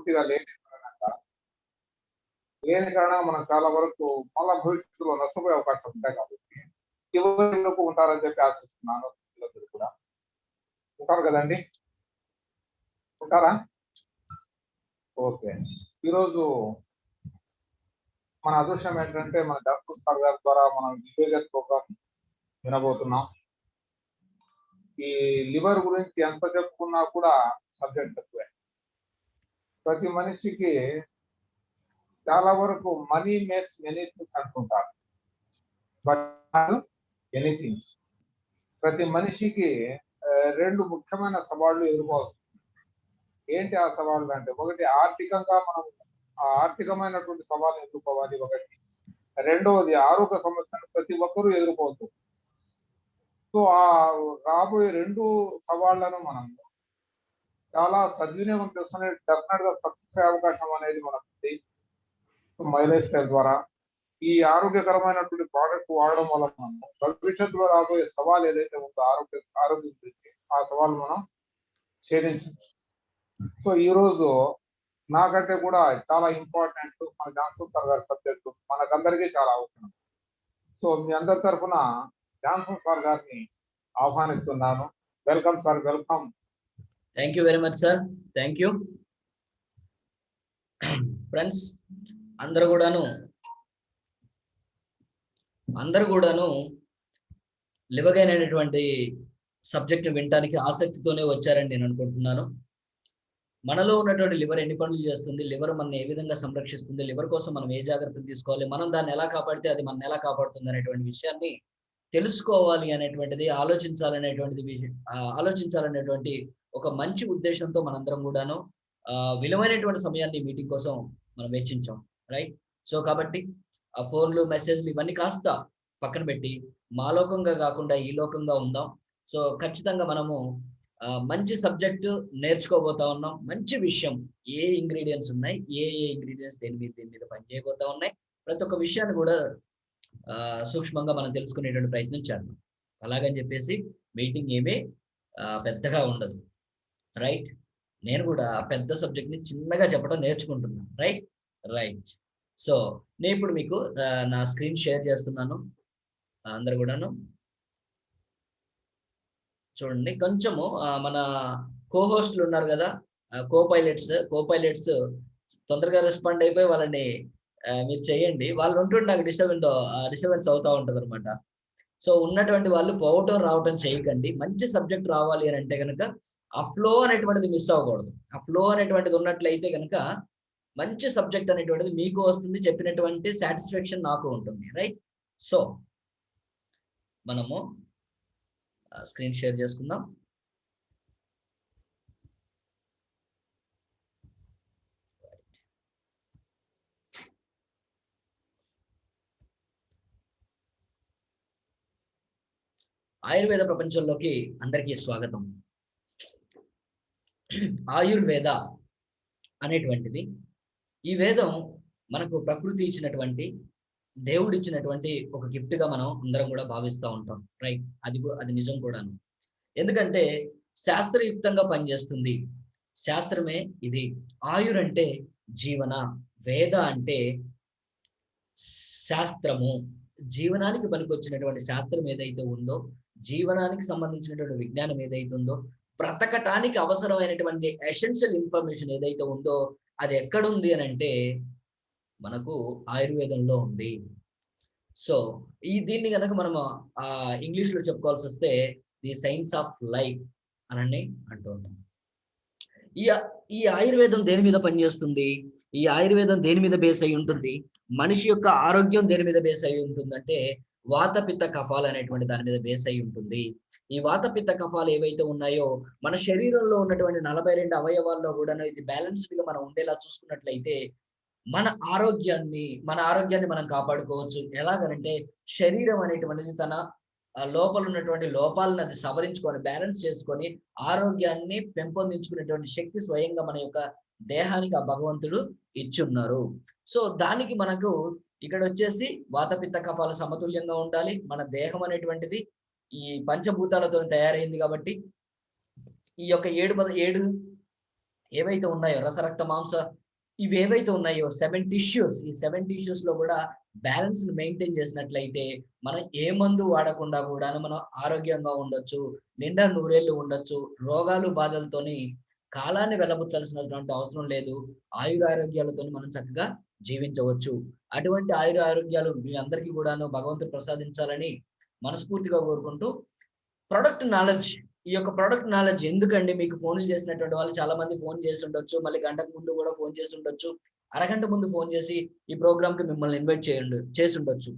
పూర్తిగా లేని కారణంగా మనం చాలా వరకు మళ్ళా భవిష్యత్తులో నష్టపోయే అవకాశం ఉంటాయి కాబట్టి చివరికి ఉంటారని చెప్పి ఆశిస్తున్నాను. పిల్లలందరూ కూడా ఉంటారు కదండి, ఉంటారా? ఓకే. ఈరోజు మన అదృష్టం ఏంటంటే మన డాక్టర్ సార్ గారి ద్వారా మనం వివేగన్ ప్రోగ్రామ్ వినబోతున్నాం. ఈ లివర్ గురించి ఎంత చెప్పుకున్నా కూడా సబ్జెక్ట్ తక్కువే. ప్రతి మనిషికి చాలా వరకు మనీ మేక్స్ మెనీ థింగ్స్ అంటుంటారు, బట్ ఎనీథింగ్స్. ప్రతి మనిషికి రెండు ముఖ్యమైన సవాళ్లు ఎదుర్కోవచ్చు. ఏంటి ఆ సవాళ్ళు అంటే, ఒకటి ఆర్థికంగా మనం ఆర్థికమైనటువంటి సవాళ్ళు ఎదుర్కోవాలి ఒకటి. రెండవది ఆరోగ్య సమస్యను ప్రతి ఒక్కరూ ఎదుర్కోవచ్చు. సో ఆ రాబోయే రెండు సవాళ్లను మనం చాలా సద్వినియోగం చేసుకునే డెఫినెట్ గా సక్సెస్ అయ్యే అవకాశం అనేది మనకు మైలేజ్ స్టైల్ ద్వారా ఈ ఆరోగ్యకరమైనటువంటి ప్రోడక్ట్ వాడడం వల్ల మనం భవిష్యత్తులో రాబోయే సవాల్ ఏదైతే ఉందో ఆరోగ్యం గురించి ఆ సవాల్ మనం ఛేదించవచ్చు. సో ఈ రోజు నాకంటే కూడా చాలా ఇంపార్టెంట్ మన జాన్సన్ సార్ గారి సబ్జెక్టు మనకందరికీ చాలా అవసరం. సో మీ అందరి తరఫున జాన్సన్ సార్ గారిని ఆహ్వానిస్తున్నాను. Welcome sir, welcome. Thank you very much sir, thank you. Friends అందరూ కూడాను లివగైన్ అనేటువంటి సబ్జెక్ట్ వినడానికి ఆసక్తితోనే వచ్చారని నేను అనుకుంటున్నాను. మనలో ఉన్నటువంటి లివర్ ఎన్ని పనులు చేస్తుంది, లివర్ మనం ఏ విధంగా సంరక్షిస్తుంది, లివర్ కోసం మనం ఏ జాగ్రత్తలు తీసుకోవాలి, మనం దాన్ని ఎలా కాపాడితే అది మనం ఎలా కాపాడుతుంది అనేటువంటి విషయాన్ని తెలుసుకోవాలి అనేటువంటిది ఆలోచించాలనేటువంటి ఒక మంచి ఉద్దేశంతో మనందరం కూడాను విలువైనటువంటి సమయాన్ని మీటింగ్ కోసం మనం వెచ్చించాం, రైట్? సో కాబట్టి ఆ ఫోన్లు మెసేజ్లు ఇవన్నీ కాస్త పక్కన పెట్టి మాలోకంగా కాకుండా ఈ లోకంగా ఉందాం. సో ఖచ్చితంగా మనము మంచి సబ్జెక్టు నేర్చుకోబోతా ఉన్నాం. మంచి విషయం, ఏ ఇంగ్రీడియంట్స్ ఉన్నాయి, ఏ ఇంగ్రీడియంట్స్ దేని మీద పనిచేయబోతా ఉన్నాయి, ప్రతి ఒక్క విషయాన్ని కూడా సూక్ష్మంగా మనం తెలుసుకునేటువంటి ప్రయత్నం చేద్దాం. అలాగని చెప్పేసి మీటింగ్ ఏమీ పెద్దగా ఉండదు, రైట్? నేను కూడా పెద్ద సబ్జెక్ట్ ని చిన్నగా చెప్పడం నేర్చుకుంటున్నాను, రైట్. సో నేను ఇప్పుడు మీకు నా స్క్రీన్ షేర్ చేస్తున్నాను. అందరు కూడాను చూడండి. కొంచెము మన కోహోస్ట్లు ఉన్నారు కదా, కో పైలట్స్ తొందరగా రెస్పాండ్ అయిపోయి వాళ్ళని మీరు చేయండి. వాళ్ళు ఉంటుంటే నాకు డిస్టర్బెన్స్ అవుతా ఉంటుంది అనమాట. సో ఉన్నటువంటి వాళ్ళు పోవటం రావటం చేయకండి. మంచి సబ్జెక్ట్ రావాలి అని అంటే కనుక ఆ ఫ్లో అనేటువంటిది మిస్ అవ్వకూడదు. ఆ ఫ్లో అనేటువంటిది ఉన్నట్లయితే కనుక మంచి సబ్జెక్ట్ అనేటువంటిది మీకు వస్తుంది, చెప్పినటువంటి సాటిస్ఫాక్షన్ నాకు ఉంటుంది, రైట్? సో మనము స్క్రీన్ షేర్ చేసుకుందాం. ఆయుర్వేద ప్రపంచంలోకి అందరికీ స్వాగతం. ఆయుర్వేద అనేటువంటిది ఈ వేదం మనకు ప్రకృతి ఇచ్చినటువంటి, దేవుడు ఇచ్చినటువంటి ఒక గిఫ్ట్ గా మనం అందరం కూడా భావిస్తూ ఉంటాం, రైట్? అది నిజం కూడాను. ఎందుకంటే శాస్త్రయుక్తంగా పనిచేస్తుంది. శాస్త్రమే ఇది. ఆయుర్ అంటే జీవన, వేద అంటే శాస్త్రము. జీవనానికి పనికొచ్చినటువంటి శాస్త్రం ఏదైతే ఉందో, జీవనానికి సంబంధించినటువంటి విజ్ఞానం ఏదైతే ఉందో, బ్రతకటానికి అవసరమైనటువంటి ఎసెన్షియల్ ఇన్ఫర్మేషన్ ఏదైతే ఉందో అది ఎక్కడుంది అని అంటే మనకు ఆయుర్వేదంలో ఉంది. సో దీన్ని కనుక మనము ఇంగ్లీష్ లో చెప్పుకోవాల్సి వస్తే ది సైన్స్ ఆఫ్ లైఫ్ అని అంటూ ఉంటాం. ఈ ఆయుర్వేదం దేని మీద పనిచేస్తుంది? ఈ ఆయుర్వేదం దేని మీద బేస్ అయి ఉంటుంది? మనిషి యొక్క ఆరోగ్యం దేని మీద బేస్ అయి ఉంటుందంటే వాత పిత్త కఫాలు అనేటువంటి దాని మీద బేస్ అయి ఉంటుంది. ఈ వాత పిత్త కఫాలు ఏవైతే ఉన్నాయో మన శరీరంలో ఉన్నటువంటి 42 అవయవాల్లో కూడా ఇది బ్యాలెన్స్డ్ గా మనం ఉండేలా చూసుకున్నట్లయితే మన ఆరోగ్యాన్ని మనం కాపాడుకోవచ్చు. ఎలాగనంటే శరీరం అనేటువంటిది తన లోపల ఉన్నటువంటి లోపాలను అది సవరించుకొని బ్యాలెన్స్ చేసుకొని ఆరోగ్యాన్ని పెంపొందించుకునేటువంటి శక్తి స్వయంగా మన యొక్క దేహానికి ఆ భగవంతుడు ఇచ్చున్నారు. సో దానికి మనకు ఇక్కడ వచ్చేసి వాతపిత్త కఫాలు సమతుల్యంగా ఉండాలి. మన దేహం అనేటువంటిది ఈ పంచభూతాలతో తయారైంది కాబట్టి ఈ యొక్క ఏవైతే ఉన్నాయో రసరక్త మాంస ఇవి ఏవైతే ఉన్నాయో 7 టిష్యూస్, ఈ 7 టిష్యూస్ లో కూడా బ్యాలెన్స్ మెయింటైన్ చేసినట్లయితే మనం ఏ మందు వాడకుండా కూడాను మనం ఆరోగ్యంగా ఉండొచ్చు, నిండా నూరేళ్లు ఉండొచ్చు, రోగాలు బాధలతోని కాలాన్ని వెల్లబుచ్చాల్సినటువంటి అవసరం లేదు, ఆయురారోగ్యాలతో మనం చక్కగా జీవించవచ్చు. అటువంటి ఆయురారోగ్యాలు మీ అందరికీ కూడాను భగవంతుడు ప్రసాదించాలని మనస్ఫూర్తిగా కోరుకుంటూ, ప్రొడక్ట్ నాలెడ్జ్, ఈ యొక్క ప్రొడక్ట్ నాలెడ్జ్ ఎందుకండి మీకు ఫోన్లు చేసినటువంటి వాళ్ళు చాలా మంది ఫోన్ చేసి ఉండొచ్చు, మళ్ళీ గంటకు ముందు కూడా ఫోన్ చేసి ఉండొచ్చు, అరగంట ముందు ఫోన్ చేసి ఈ ప్రోగ్రామ్ కి మిమ్మల్ని ఇన్వైట్ చేసి ఉండొచ్చు.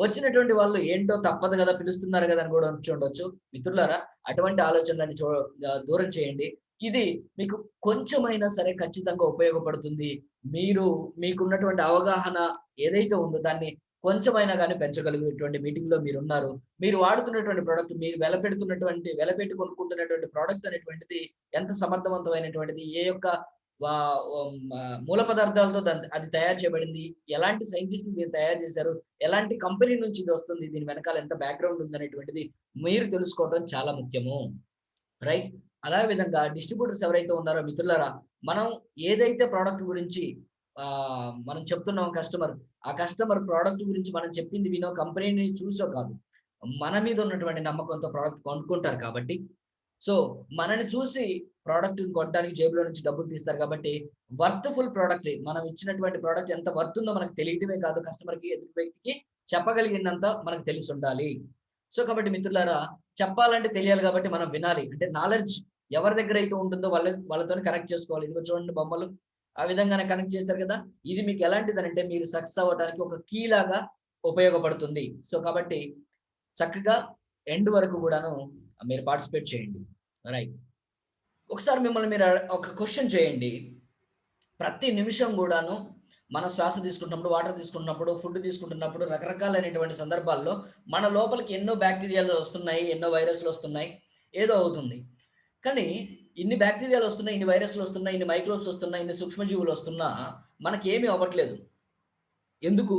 వచ్చినటువంటి వాళ్ళు ఏంటో తప్పదు కదా, పిలుస్తున్నారు కదా అని కూడా వచ్చి ఉండొచ్చు. మిత్రులారా, అటువంటి ఆలోచనలని దూరం చేయండి. ఇది మీకు కొంచెమైనా సరే ఖచ్చితంగా ఉపయోగపడుతుంది. మీరు మీకున్నటువంటి అవగాహన ఏదైతే ఉందో దాన్ని కొంచెమైనా గాని పెంచగలిగేటువంటి మీటింగ్ లో మీరున్నారు. మీరు వాడుతున్నటువంటి ప్రొడక్ట్, మీరు వెలపెట్టి కొనుక్కుంటున్నటువంటి ప్రొడక్ట్ అనేటువంటిది ఎంత సమర్థవంతమైనటువంటిది, ఏ యొక్క మూల పదార్థాలతో అది తయారు చేయబడింది, ఎలాంటి సైంటిస్టులు మీరు తయారు చేశారు, ఎలాంటి కంపెనీ నుంచి ఇది వస్తుంది, దీని వెనకాల ఎంత బ్యాక్గ్రౌండ్ ఉందనేటువంటిది మీరు తెలుసుకోవడం చాలా ముఖ్యము. రైట్? అదే విధంగా డిస్ట్రిబ్యూటర్స్ ఎవరైతే ఉన్నారో మిత్రులారా, మనం ఏదైతే ప్రోడక్ట్ గురించి మనం చెప్తున్నాం ఆ కస్టమర్ ప్రోడక్ట్ గురించి మనం చెప్పింది వినో, కంపెనీని చూసో కాదు, మన మీద ఉన్నటువంటి నమ్మకంతో ప్రోడక్ట్ కొనుక్కుంటారు కాబట్టి, సో మనని చూసి ప్రోడక్ట్ కొనడానికి జేబులో నుంచి డబ్బులు తీస్తారు కాబట్టి, వర్త్ఫుల్ ప్రోడక్ట్, మనం ఇచ్చినటువంటి ప్రోడక్ట్ ఎంత వర్త్ ఉందో మనకు తెలియటమే కాదు, కస్టమర్కి, ఎదుటి వ్యక్తికి చెప్పగలిగినంత మనకు తెలిసి ఉండాలి. సో కాబట్టి మిత్రులారా, చెప్పాలంటే తెలియాలి కాబట్టి మనం వినాలి. అంటే నాలెడ్జ్ ఎవరి దగ్గర అయితే ఉంటుందో వాళ్ళతో కనెక్ట్ చేసుకోవాలి. ఇదిగో చూడండి బొమ్మలు, ఆ విధంగానే కనెక్ట్ చేశారు కదా. ఇది మీకు ఎలాంటిదనంటే మీరు సక్సెస్ అవ్వడానికి ఒక కీ లాగా ఉపయోగపడుతుంది. సో కాబట్టి చక్కగా ఎండ్ వరకు కూడాను మీరు పార్టిసిపేట్ చేయండి. రైట్? ఒకసారి మిమ్మల్ని మీరు ఒక క్వశ్చన్ చేయండి. ప్రతి నిమిషం కూడాను మనం శ్వాస తీసుకుంటున్నప్పుడు, వాటర్ తీసుకుంటున్నప్పుడు, ఫుడ్ తీసుకుంటున్నప్పుడు, రకరకాలైనటువంటి సందర్భాల్లో మన లోపలికి ఎన్నో బ్యాక్టీరియాలు వస్తున్నాయి, ఎన్నో వైరస్లు వస్తున్నాయి, ఏదో అవుతుంది. కానీ ఇన్ని బ్యాక్టీరియాలు వస్తున్నాయి, ఇన్ని వైరస్లు వస్తున్నాయి, ఇన్ని మైక్రోబ్స్ వస్తున్నాయి, ఇన్ని సూక్ష్మజీవులు వస్తున్నా మనకేమీ అవ్వట్లేదు. ఎందుకు?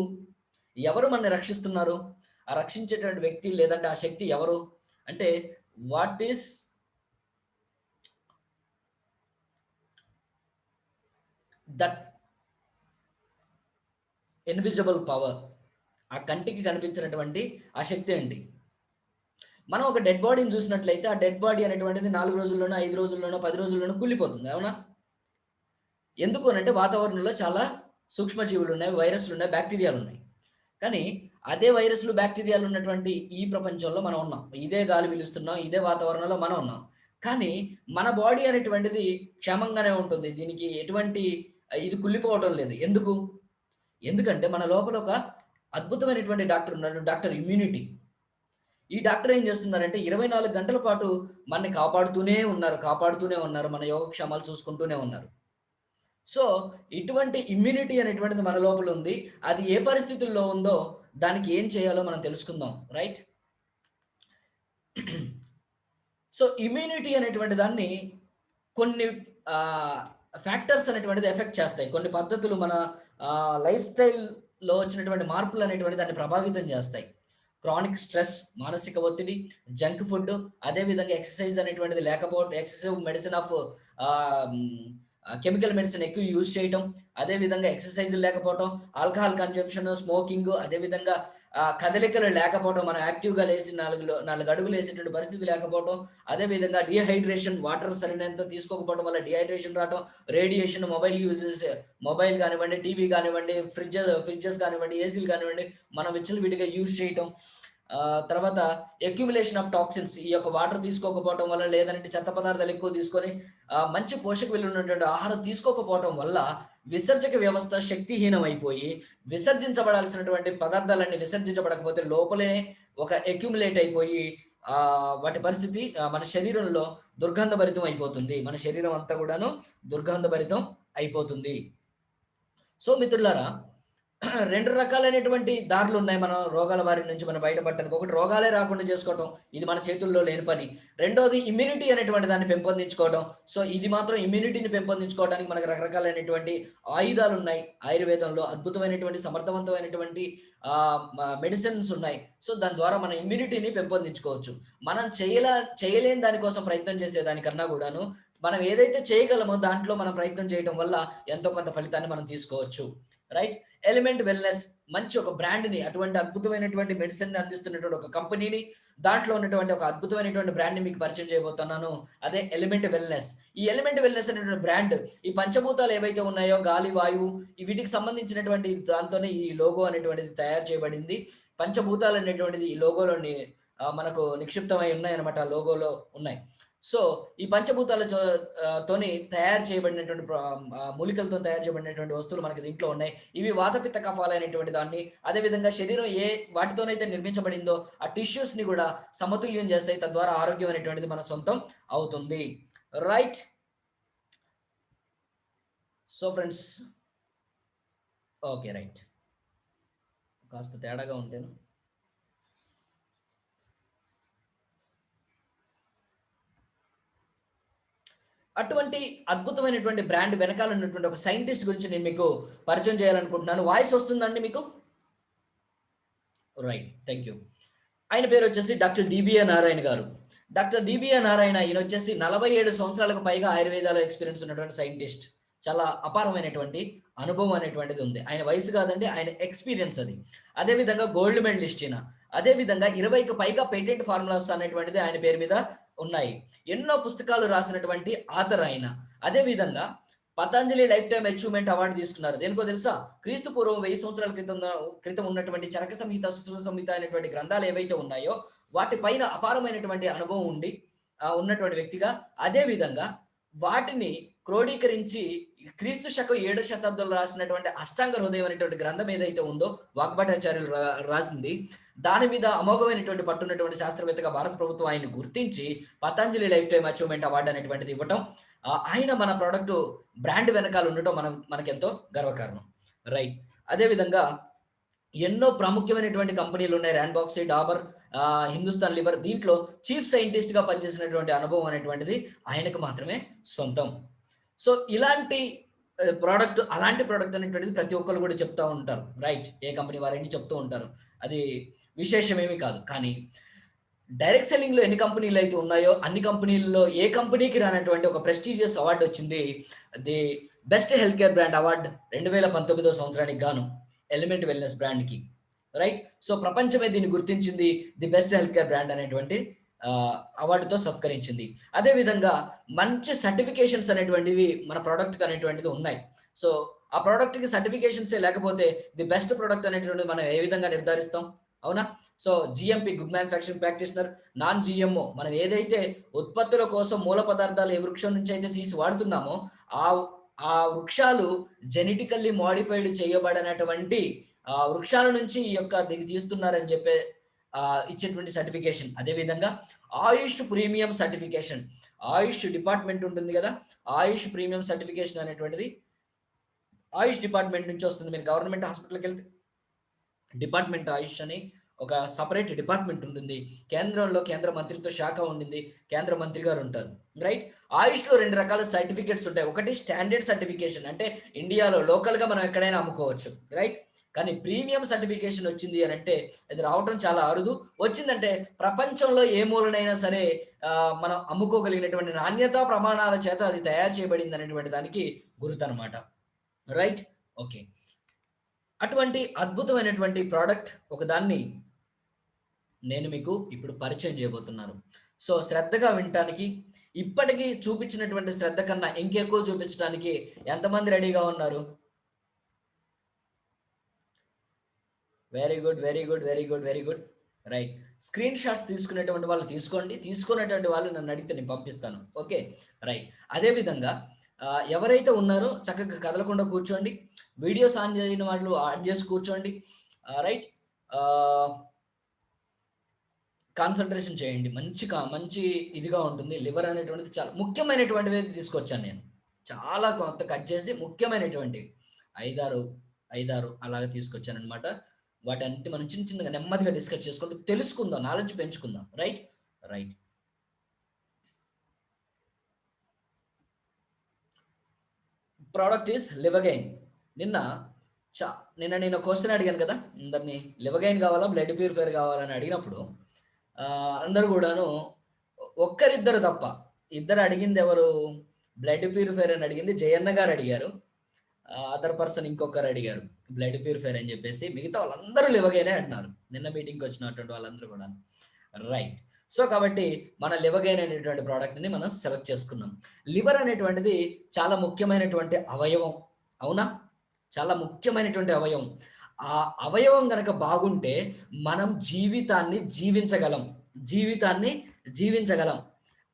ఎవరు మనల్ని రక్షిస్తున్నారు? ఆ రక్షించేటువంటి వ్యక్తి లేదంటే ఆ శక్తి ఎవరు అంటే, what is that invisible power? ఆ కంటికి కనిపించినటువంటి ఆ శక్తి ఏంటి? మనం ఒక డెడ్ బాడీని చూసినట్లయితే ఆ డెడ్ బాడీ అనేటువంటిది 4 రోజుల్లోనో, 5 రోజుల్లోనో, 10 రోజుల్లోనో కూలిపోతుంది. అవునా? ఎందుకు అంటే వాతావరణంలో చాలా సూక్ష్మజీవులు ఉన్నాయి, వైరస్లు ఉన్నాయి, బ్యాక్టీరియాలు ఉన్నాయి. కానీ అదే వైరస్లు, బ్యాక్టీరియాలు ఉన్నటువంటి ఈ ప్రపంచంలో మనం ఉన్నాం. ఇదే గాలి పీలుస్తున్నాం, ఇదే వాతావరణంలో మనం ఉన్నాం. కానీ మన బాడీ అనేటువంటిది క్షేమంగానే ఉంటుంది. దీనికి ఎటువంటి ఇది కుళ్ళిపోవడం లేదు. ఎందుకు? ఎందుకంటే మన లోపల ఒక అద్భుతమైనటువంటి డాక్టర్ ఉన్నాడు, డాక్టర్ ఇమ్యూనిటీ. ఈ డాక్టర్ ఏం చేస్తున్నారంటే 24 గంటల పాటు మనని కాపాడుతూనే ఉన్నారు. మన యోగక్షేమాలు చూసుకుంటూనే ఉన్నారు. సో ఇటువంటి ఇమ్యూనిటీ అనేటువంటిది మన లోపల ఉంది. అది ఏ పరిస్థితుల్లో ఉందో దానికి ఏం చేయాలో మనం తెలుసుకుందాం. రైట్? సో ఇమ్యూనిటీ అనేటువంటి దాన్ని కొన్ని ఫ్యాక్టర్స్ అనేటువంటిది ఎఫెక్ట్ చేస్తాయి. కొన్ని పద్ధతులు మన లైఫ్ స్టైల్లో వచ్చినటువంటి మార్పులు అనేటువంటి దాన్ని ప్రభావితం చేస్తాయి. క్రానిక్ స్ట్రెస్, మానసిక ఒత్తిడి, జంక్ ఫుడ్, అదేవిధంగా ఎక్సర్సైజ్ అనేటువంటిది లేకపోవడం, excessive medicine of chemical medicine ఎక్కువ యూజ్ చేయటం, అదేవిధంగా ఎక్సర్సైజ్ లేకపోవటం, ఆల్కహాల్ కన్జంప్షన్, స్మోకింగ్, అదేవిధంగా కదలికలు లేకపోవడం, మనం యాక్టివ్గా లేచి 4 అడుగులు వేసేటువంటి పరిస్థితి లేకపోవడం, అదేవిధంగా డిహైడ్రేషన్, వాటర్ సరైనంత తీసుకోకపోవడం వల్ల డిహైడ్రేషన్ రావడం, రేడియేషన్, మొబైల్ కానివ్వండి, టీవీ కానివ్వండి, ఫ్రిడ్జెస్ కానివ్వండి, ఏసీలు కానివ్వండి, మనం విచ్చలవిడిగా యూజ్ చేయటం, తర్వాత అక్యుములేషన్ ఆఫ్ టాక్సిన్స్, ఈ యొక్క వాటర్ తీసుకోకపోవడం వల్ల, లేదంటే చెత్త పదార్థాలు ఎక్కువ తీసుకొని మంచి పోషక విలువలు ఉన్నటువంటి ఆహారం తీసుకోకపోవడం వల్ల విసర్జక వ్యవస్థ శక్తిహీనం అయిపోయి, విసర్జించబడాల్సినటువంటి పదార్థాలన్నీ విసర్జించబడకపోతే లోపలే ఒక అక్యుములేట్ అయిపోయి వాటి పరిస్థితి మన శరీరంలో దుర్గంధభరితం అయిపోతుంది. మన శరీరం అంతా కూడాను దుర్గంధభరితం అయిపోతుంది. సో మిత్రులారా, 2 రకాలైనటువంటి దారులు ఉన్నాయి మనం రోగాల బారి నుంచి మనం బయటపడటానికి. ఒకటి, రోగాలే రాకుండా చేసుకోవటం, ఇది మన చేతుల్లో లేని పని. రెండోది, ఇమ్యూనిటీ అనేటువంటి దాన్ని పెంపొందించుకోవడం. సో ఇది మాత్రం ఇమ్యూనిటీని పెంపొందించుకోవడానికి మనకు రకరకాలైనటువంటి ఆయుధాలు ఉన్నాయి. ఆయుర్వేదంలో అద్భుతమైనటువంటి సమర్థవంతమైనటువంటి మెడిసిన్స్ ఉన్నాయి. సో దాని ద్వారా మన ఇమ్యూనిటీని పెంపొందించుకోవచ్చు. మనం చేయలేని దానికోసం ప్రయత్నం చేసేదానికన్నా కూడాను మనం ఏదైతే చేయగలమో దాంట్లో మనం ప్రయత్నం చేయడం వల్ల ఎంతో కొంత ఫలితాన్ని మనం తీసుకోవచ్చు. రైట్. ఎలిమెంట్ వెల్నెస్ మంచి ఒక బ్రాండ్‌ని, అటువంటి అద్భుతమైనటువంటి మెడిసిన్‌ని అందిస్తున్నటువంటి ఒక కంపెనీని, దాంట్లో ఉన్నటువంటి ఒక అద్భుతమైనటువంటి బ్రాండ్‌ని మీకు పరిచయం చేయబోతున్నాను. అదే ఎలిమెంట్ వెల్నెస్. ఈ ఎలిమెంట్ వెల్నెస్ అనేటువంటి బ్రాండ్ ఈ పంచభూతాలు ఏవైతే ఉన్నాయో గాలి, వాయువు వీటికి సంబంధించినటువంటి దాంతోనే ఈ లోగో అనేటువంటిది తయారు చేయబడింది. పంచభూతాలు అనేటువంటిది ఈ లోగోలోని మనకు నిక్షిప్తమై ఉన్నాయన్నమాట. ఆ లోగోలో ఉన్నాయి. సో, ఈ పంచభూతాల తోని తయారు చేయబడినటువంటి మూలికలతో తయారు చేయబడినటువంటి వస్తువులు మనకి దీంట్లో ఉన్నాయి. ఇవి వాత, పిత్త, కఫాలైనటువంటి దాన్ని, అదేవిధంగా శరీరం ఏ వాటితోనైతే నిర్మించబడిందో ఆ టిష్యూస్‌ని కూడా సమతుల్యం చేస్తాయి. తద్వారా ఆరోగ్యం అనేటువంటిది మన సొంతం అవుతుంది. Right. So friends, okay. Right. కాస్త తేడాగా ఉంటేను. అటువంటి అద్భుతమైనటువంటి బ్రాండ్ వెనకాల ఉన్నటువంటి ఒక సైంటిస్ట్ గురించి నేను మీకు పరిచయం చేయాలనుకుంటున్నాను. వాయిస్ వస్తుందండి మీకు? రైట్. Thank you. ఆయన పేరు వచ్చేసి డాక్టర్ డిబిఆర్ నారాయణ గారు. డాక్టర్ డిబిఆర్ నారాయణ ఈయన వచ్చేసి 47 సంవత్సరాలకు పైగా ఆయుర్వేదాలో ఎక్స్పీరియన్స్ ఉన్నటువంటి సైంటిస్ట్. చాలా అపారమైనటువంటి అనుభవం అనేటువంటిది ఉంది. ఆయన వయసు కాదండి, ఆయన ఎక్స్పీరియన్స్ అది. అదేవిధంగా గోల్డ్ మెడలిస్ట్ ఈయన. అదేవిధంగా 20కి పైగా పేటెంట్ ఫార్ములాస్ అనేటువంటిది ఆయన పేరు మీద ఉన్నాయి. ఎన్నో పుస్తకాలు రాసినటువంటి ఆథర్ ఆయన. అదేవిధంగా Patanjali life time achievement award తీసుకున్నారు. దేనికో తెలుసా? క్రీస్తు పూర్వం 1000 సంవత్సరాల క్రితం ఉన్నటువంటి చరక సంహిత, సుశ్రుత సంహిత అనేటువంటి గ్రంథాలు ఏవైతే ఉన్నాయో వాటి పైన అపారమైనటువంటి అనుభవం ఉండి ఉన్నటువంటి వ్యక్తిగా, అదే విధంగా వాటిని క్రోడీకరించి క్రీస్తు శకం 7వ శతాబ్దంలో రాసినటువంటి అష్టాంగ హృదయం అనేటువంటి గ్రంథం ఏదైతే ఉందో వాగ్భటాచార్యులు రాసింది, దాని మీద అమోఘమైనటువంటి పట్టున్నటువంటి శాస్త్రవేత్తగా భారత ప్రభుత్వం ఆయన్ని గుర్తించి Patanjali life time achievement award అనేటువంటిది ఇవ్వటం, ఆయన మన ప్రోడక్ట్ బ్రాండ్ వెనకాల ఉండటం మనకెంతో గర్వకారణం. రైట్. అదేవిధంగా ఎన్నో ప్రాముఖ్యమైనటువంటి కంపెనీలు ఉన్నాయి. ర్యాన్బాక్సీ, డాబర్, హిందుస్థాన్ లివర్. దీంట్లో చీఫ్ సైంటిస్ట్ గా పనిచేసినటువంటి అనుభవం అనేటువంటిది ఆయనకు మాత్రమే సొంతం. సో ఇలాంటి ప్రోడక్ట్, అలాంటి ప్రోడక్ట్ అనేటువంటిది ప్రతి ఒక్కరు కూడా చెప్తూ ఉంటారు. రైట్. ఏ కంపెనీ వారైనా చెప్తూ ఉంటారు. అది విశేషమేమీ కాదు. కానీ డైరెక్ట్ సెల్లింగ్ లో ఎన్ని కంపెనీలు అయితే ఉన్నాయో అన్ని కంపెనీల్లో ఏ కంపెనీకి రానటువంటి ఒక ప్రెస్టీజియస్ అవార్డు వచ్చింది. The best health care brand award 2019 సంవత్సరానికి గాను ఎలిమెంట్ వెల్నెస్ బ్రాండ్ కి. రైట్. సో ప్రపంచమే దీన్ని గుర్తించింది, the best health care brand అనేటువంటి అవార్డుతో సత్కరించింది. అదే విధంగా మంచి సర్టిఫికేషన్స్ అనేటువంటివి మన ప్రోడక్ట్ అనేటువంటిది ఉన్నాయి. సో ఆ ప్రోడక్ట్ కి సర్టిఫికేషన్స్ లేకపోతే ది బెస్ట్ ప్రోడక్ట్ అనేటువంటిది మనం ఏ విధంగా నిర్ధారిస్తాం? అవునా? So GMP, good manufacturing practitioner, non GMO, మనం ఏదైతే ఉత్పత్తుల కోసం మూల పదార్థాలు ఏ వృక్షం నుంచి అయితే తీసి వాడుతున్నామో ఆ వృక్షాలు జెనెటికల్లీ మోడిఫైడ్ చేయబడినటువంటి వృక్షాల నుంచి ఈ యొక్క దీన్ని తీస్తున్నారని చెప్పే ఇచ్చేటువంటి సర్టిఫికేషన్. అదేవిధంగా ఆయుష్ ప్రీమియం సర్టిఫికేషన్, ఆయుష్ డిపార్ట్మెంట్ ఉంటుంది కదా, ఆయుష్ ప్రీమియం సర్టిఫికేషన్ అనేటువంటిది ఆయుష్ డిపార్ట్మెంట్ నుంచి వస్తుంది. మీరు గవర్నమెంట్ హాస్పిటల్కి వెళ్తే డిపార్ట్మెంట్ ఆయుష్ అని ఒక సపరేట్ డిపార్ట్మెంట్ ఉంటుంది. కేంద్రంలో కేంద్ర మంత్రిత్వ శాఖ ఉండింది, కేంద్ర మంత్రి గారు ఉంటారు. రైట్. ఆయుష్లో 2 రకాల సర్టిఫికేట్స్ ఉంటాయి. ఒకటి స్టాండర్డ్ సర్టిఫికేషన్, అంటే ఇండియాలో లోకల్ గా మనం ఎక్కడైనా అమ్ముకోవచ్చు. రైట్. కానీ ప్రీమియం సర్టిఫికేషన్ వచ్చింది అని అంటే అది రావటం చాలా అరుదు. వచ్చిందంటే ప్రపంచంలో ఏ మూలనైనా సరే మనం అమ్ముకోగలిగినటువంటి నాణ్యతా ప్రమాణాల చేత అది తయారు చేయబడింది అనేటువంటి దానికి గుర్తు అనమాట. రైట్. ఓకే. అటువంటి అద్భుతమైనటువంటి ప్రోడక్ట్ ఒకదాన్ని నేను మీకు ఇప్పుడు పరిచయం చేయబోతున్నాను. సో శ్రద్ధగా వినటానికి, ఇప్పటికీ చూపించినటువంటి శ్రద్ధ కన్నా ఇంకెక్కువ చూపించడానికి ఎంతమంది రెడీగా ఉన్నారు? Very good, very good, very good, very good. Right. Screen shots తీసుకునేటువంటి వాళ్ళు తీసుకోండి, తీసుకునేటువంటి వాళ్ళు నన్ను అడిగితే నేను పంపిస్తాను. ఓకే. రైట్. అదేవిధంగా ఎవరైతే ఉన్నారో చక్కగా కదలకుండా కూర్చోండి. వీడియోస్ ఆన్ చేయని వాళ్ళు ఆన్ చేసి కూర్చోండి. రైట్. కాన్సన్ట్రేషన్ చేయండి. మంచి ఇదిగా ఉంటుంది. లివర్ అనేటువంటిది చాలా ముఖ్యమైనటువంటివి తీసుకొచ్చాను నేను. చాలా కొంత కట్ చేసి ముఖ్యమైనటువంటివి 5-6 అలాగా తీసుకొచ్చాను అనమాట. వాటన్నిటి మనం చిన్నగా నెమ్మదిగా డిస్కస్ చేసుకుంటూ తెలుసుకుందాం, నాలెడ్జ్ పెంచుకుందాం. Right. Right. Product is Livagain. నిన్న నేను క్వశ్చన్ అడిగాను కదా, అందరినీ లివగైన్ కావాలా, బ్లడ్ ప్యూరిఫైర్ కావాలని అడిగినప్పుడు అందరూ కూడాను ఒక్కరిద్దరు తప్ప ఇద్దరు అడిగింది ఎవరు? బ్లడ్ ప్యూరిఫైర్ అని అడిగింది జయన్న గారు అడిగారు. అదర్ పర్సన్ ఇంకొకరు అడిగారు బ్లడ్ ప్యూరిఫైర్ అని చెప్పేసి. మిగతా వాళ్ళందరూ లివగైనే అంటున్నారు. నిన్న మీటింగ్కి వచ్చినటువంటి వాళ్ళందరూ కూడా. రైట్. సో కాబట్టి మన లివగైన్ అనేటువంటి ప్రోడక్ట్ని మనం సెలెక్ట్ చేసుకున్నాం. లివర్ అనేటువంటిది చాలా ముఖ్యమైనటువంటి అవయవం, అవునా? చాలా ముఖ్యమైనటువంటి అవయవం. ఆ అవయవం గనక బాగుంటే మనం జీవితాన్ని జీవించగలం.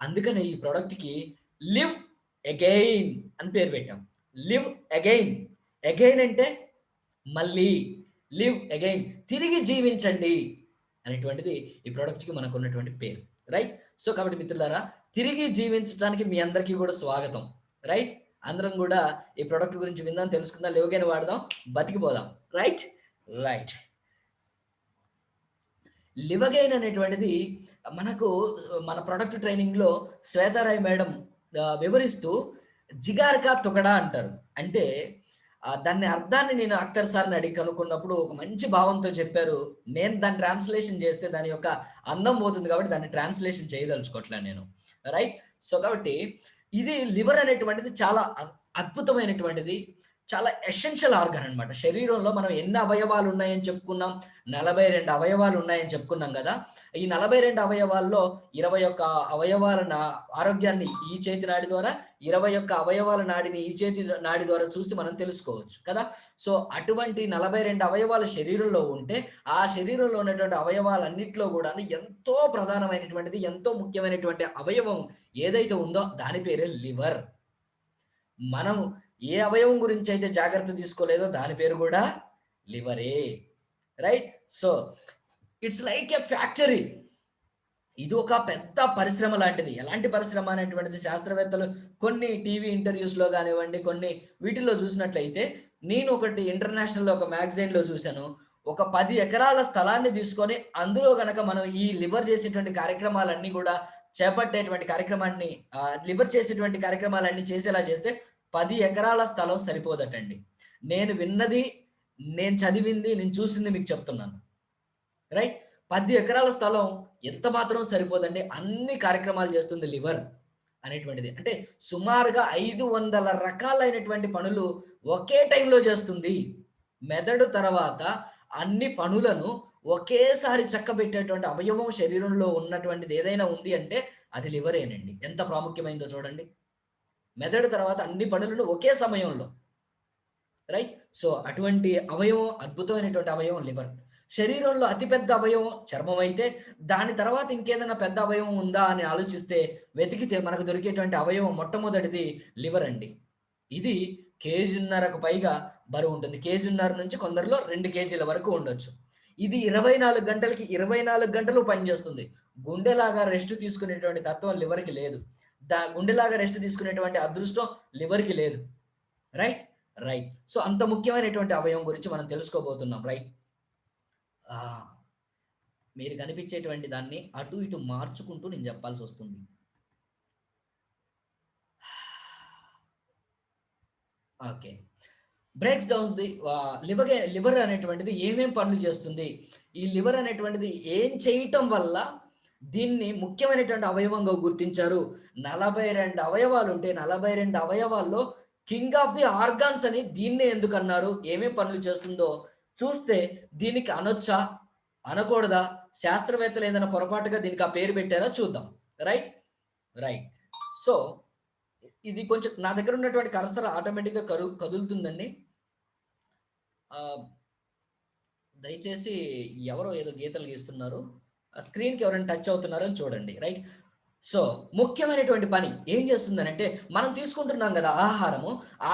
అందుకనే ఈ ప్రోడక్ట్కి లివ్ అగైన్ అని పేరు పెట్టాం. Live again. అగైన్ అంటే మళ్ళీ, లివ్ అగైన్ తిరిగి జీవించండి అనేటువంటిది ఈ ప్రోడక్ట్కి మనకు ఉన్నటువంటి పేరు. రైట్. సో కాబట్టి మిత్రులారా, తిరిగి జీవించడానికి మీ అందరికీ కూడా స్వాగతం. రైట్. అందరం కూడా ఈ ప్రోడక్ట్ గురించి విందాం, తెలుసుకుందాం, లివగైన్ వాడదాం, బతికిపోదాం. రైట్. రైట్. లివగైన్ అనేటువంటిది మనకు మన ప్రొడక్ట్ ట్రైనింగ్లో శ్వేతారాయ్ మేడం వివరిస్తూ జిగార్ కా తుకడా అంటారు. అంటే దాన్ని అర్థాన్ని నేను అఖ్తర్ సార్ని అడిగి కనుక్కున్నప్పుడు ఒక మంచి భావంతో చెప్పారు. నేను దాన్ని ట్రాన్స్లేషన్ చేస్తే దాని యొక్క అందం పోతుంది కాబట్టి దాన్ని ట్రాన్స్లేషన్ చేయదలుచుకోవట్లే నేను. రైట్. సో కాబట్టి ఇది లివర్ అనేటువంటిది చాలా అద్భుతమైనటువంటిది, చాలా ఎసెన్షియల్ ఆర్గన్ అనమాట. శరీరంలో మనం ఎన్ని అవయవాలు ఉన్నాయని చెప్పుకున్నాం? 42 అవయవాలు ఉన్నాయని చెప్పుకున్నాం కదా. ఈ 42 అవయవాల్లో 21 అవయవాల ఆరోగ్యాన్ని ఈ చేతి నాడి ద్వారా, 21 అవయవాల నాడిని ఈ చేతి నాడి ద్వారా చూసి మనం తెలుసుకోవచ్చు కదా. సో అటువంటి 42 అవయవాలు శరీరంలో ఉంటే ఆ శరీరంలో ఉన్నటువంటి అవయవాలన్నింటిలో కూడా ఎంతో ప్రధానమైనటువంటిది, ఎంతో ముఖ్యమైనటువంటి అవయవం ఏదైతే ఉందో దాని పేరే లివర్. మనం ఏ అవయవం గురించి అయితే జాగ్రత్త తీసుకోలేదో దాని పేరు కూడా లివరే. Right. So it's like a factory. ఇది ఒక పెద్ద పరిశ్రమ లాంటిది. ఎలాంటి పరిశ్రమ అనేటువంటిది శాస్త్రవేత్తలు కొన్ని టీవీ ఇంటర్వ్యూస్లో కానివ్వండి, కొన్ని వీటిల్లో చూసినట్లయితే, నేను ఒకటి ఇంటర్నేషనల్ ఒక మ్యాగజైన్లో చూశాను. ఒక 10 ఎకరాల స్థలాన్ని తీసుకొని అందులో గనక మనం ఈ లివర్ చేసేటువంటి కార్యక్రమాలన్నీ కూడా చేపట్టేటువంటి కార్యక్రమాన్ని లివర్ చేసేటువంటి కార్యక్రమాలన్నీ చేసేలా చేస్తే 10 ఎకరాల స్థలం సరిపోదటండి. నేను విన్నది, నేను చదివింది, నేను చూసింది మీకు చెప్తున్నాను. రైట్. 10 ఎకరాల స్థలం ఎంత మాత్రం సరిపోదండి. అన్ని కార్యక్రమాలు చేస్తుంది లివర్ అనేటువంటిది. అంటే సుమారుగా 500 రకాలైనటువంటి పనులు ఒకే టైంలో చేస్తుంది. మెదడు తర్వాత అన్ని పనులను ఒకేసారి చక్కబెట్టేటువంటి అవయవం శరీరంలో ఉన్నటువంటిది ఏదైనా ఉంది అంటే అది లివరేనండి. ఎంత ప్రాముఖ్యమైందో చూడండి. మెదడు తర్వాత అన్ని పనులను ఒకే సమయంలో. రైట్. సో అటువంటి అవయవం, అద్భుతమైనటువంటి అవయవం లివర్. శరీరంలో అతిపెద్ద అవయవం చర్మం అయితే, దాని తర్వాత ఇంకేదైనా పెద్ద అవయవం ఉందా అని ఆలోచిస్తే వెతికితే మనకు దొరికేటువంటి అవయవం మొట్టమొదటిది లివర్ అండి. ఇది 1.5 కేజీలకు పైగా బరువు ఉంటుంది. 1.5 కేజీ నుంచి కొందరిలో 2 కేజీల వరకు ఉండొచ్చు. ఇది 24 గంటలకి 24 గంటలు పనిచేస్తుంది. గుండెలాగా రెస్ట్ తీసుకునేటువంటి తత్వం లివర్కి లేదు. గుండెలాగా రెస్ట్ తీసుకునేటువంటి అదృష్టం లివర్కి లేదు. రైట్. రైట్. సో అంత ముఖ్యమైనటువంటి అవయవం గురించి మనం తెలుసుకోబోతున్నాం. రైట్. మీరు కనిపించేటువంటి దాన్ని అటు ఇటు మార్చుకుంటూ నేను చెప్పాల్సి వస్తుంది. Okay. Breaks down the liver అనేటువంటిది ఏమేం పనులు చేస్తుంది, ఈ లివర్ అనేటువంటిది ఏం చేయటం వల్ల దీన్ని ముఖ్యమైనటువంటి అవయవంగా గుర్తించారు. 42 అవయవాలు ఉంటే 42 అవయవాల్లో కింగ్ ఆఫ్ ది ఆర్గాన్స్ అని దీన్నే ఎందుకు అన్నారు, ఏమేం పనులు చేస్తుందో చూస్తే దీనికి అనొచ్చా, అనకూడదా, శాస్త్రవేత్తలు ఏదైనా పొరపాటుగా దీనికి ఆ పేరు పెట్టారా చూద్దాం. రైట్. రైట్. సో ఇది కొంచెం నా దగ్గర ఉన్నటువంటి కర్సర్ ఆటోమేటిక్గా కదులుతుందండి. దయచేసి ఎవరో ఏదో గీతలు గీస్తున్నారు, స్క్రీన్కి ఎవరైనా టచ్ అవుతున్నారో అని చూడండి. రైట్. సో ముఖ్యమైనటువంటి పని ఏం చేస్తుందనంటే, మనం తీసుకుంటున్నాం కదా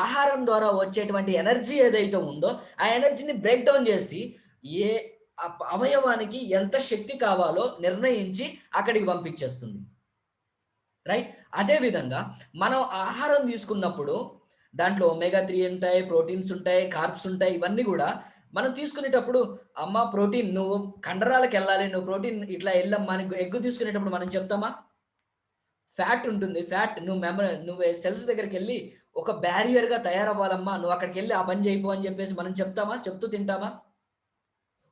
ఆహారం ద్వారా వచ్చేటువంటి ఎనర్జీ ఏదైతే ఉందో ఆ ఎనర్జీని బ్రేక్ డౌన్ చేసి ఏ అవయవానికి ఎంత శక్తి కావాలో నిర్ణయించి అక్కడికి పంపించేస్తుంది. రైట్. అదేవిధంగా మనం ఆహారం తీసుకున్నప్పుడు దాంట్లో omega-3 ఉంటాయి, ప్రోటీన్స్ ఉంటాయి, కార్బ్స్ ఉంటాయి. ఇవన్నీ కూడా మనం తీసుకునేటప్పుడు అమ్మ ప్రోటీన్ నువ్వు కండరాలకు వెళ్ళాలి, నువ్వు ప్రోటీన్ ఇట్లా వెళ్ళమ్మా అని ఎగ్గు తీసుకునేటప్పుడు మనం చెప్తామా? ఫ్యాట్ ఉంటుంది, ఫ్యాట్ నువ్వు సెల్స్ దగ్గరికి వెళ్ళి ఒక బ్యారియర్గా తయారవ్వాలమ్మా, నువ్వు అక్కడికి వెళ్ళి ఆ పని చేయిపో అని చెప్పేసి మనం చెప్తామా? చెప్తూ తింటామా?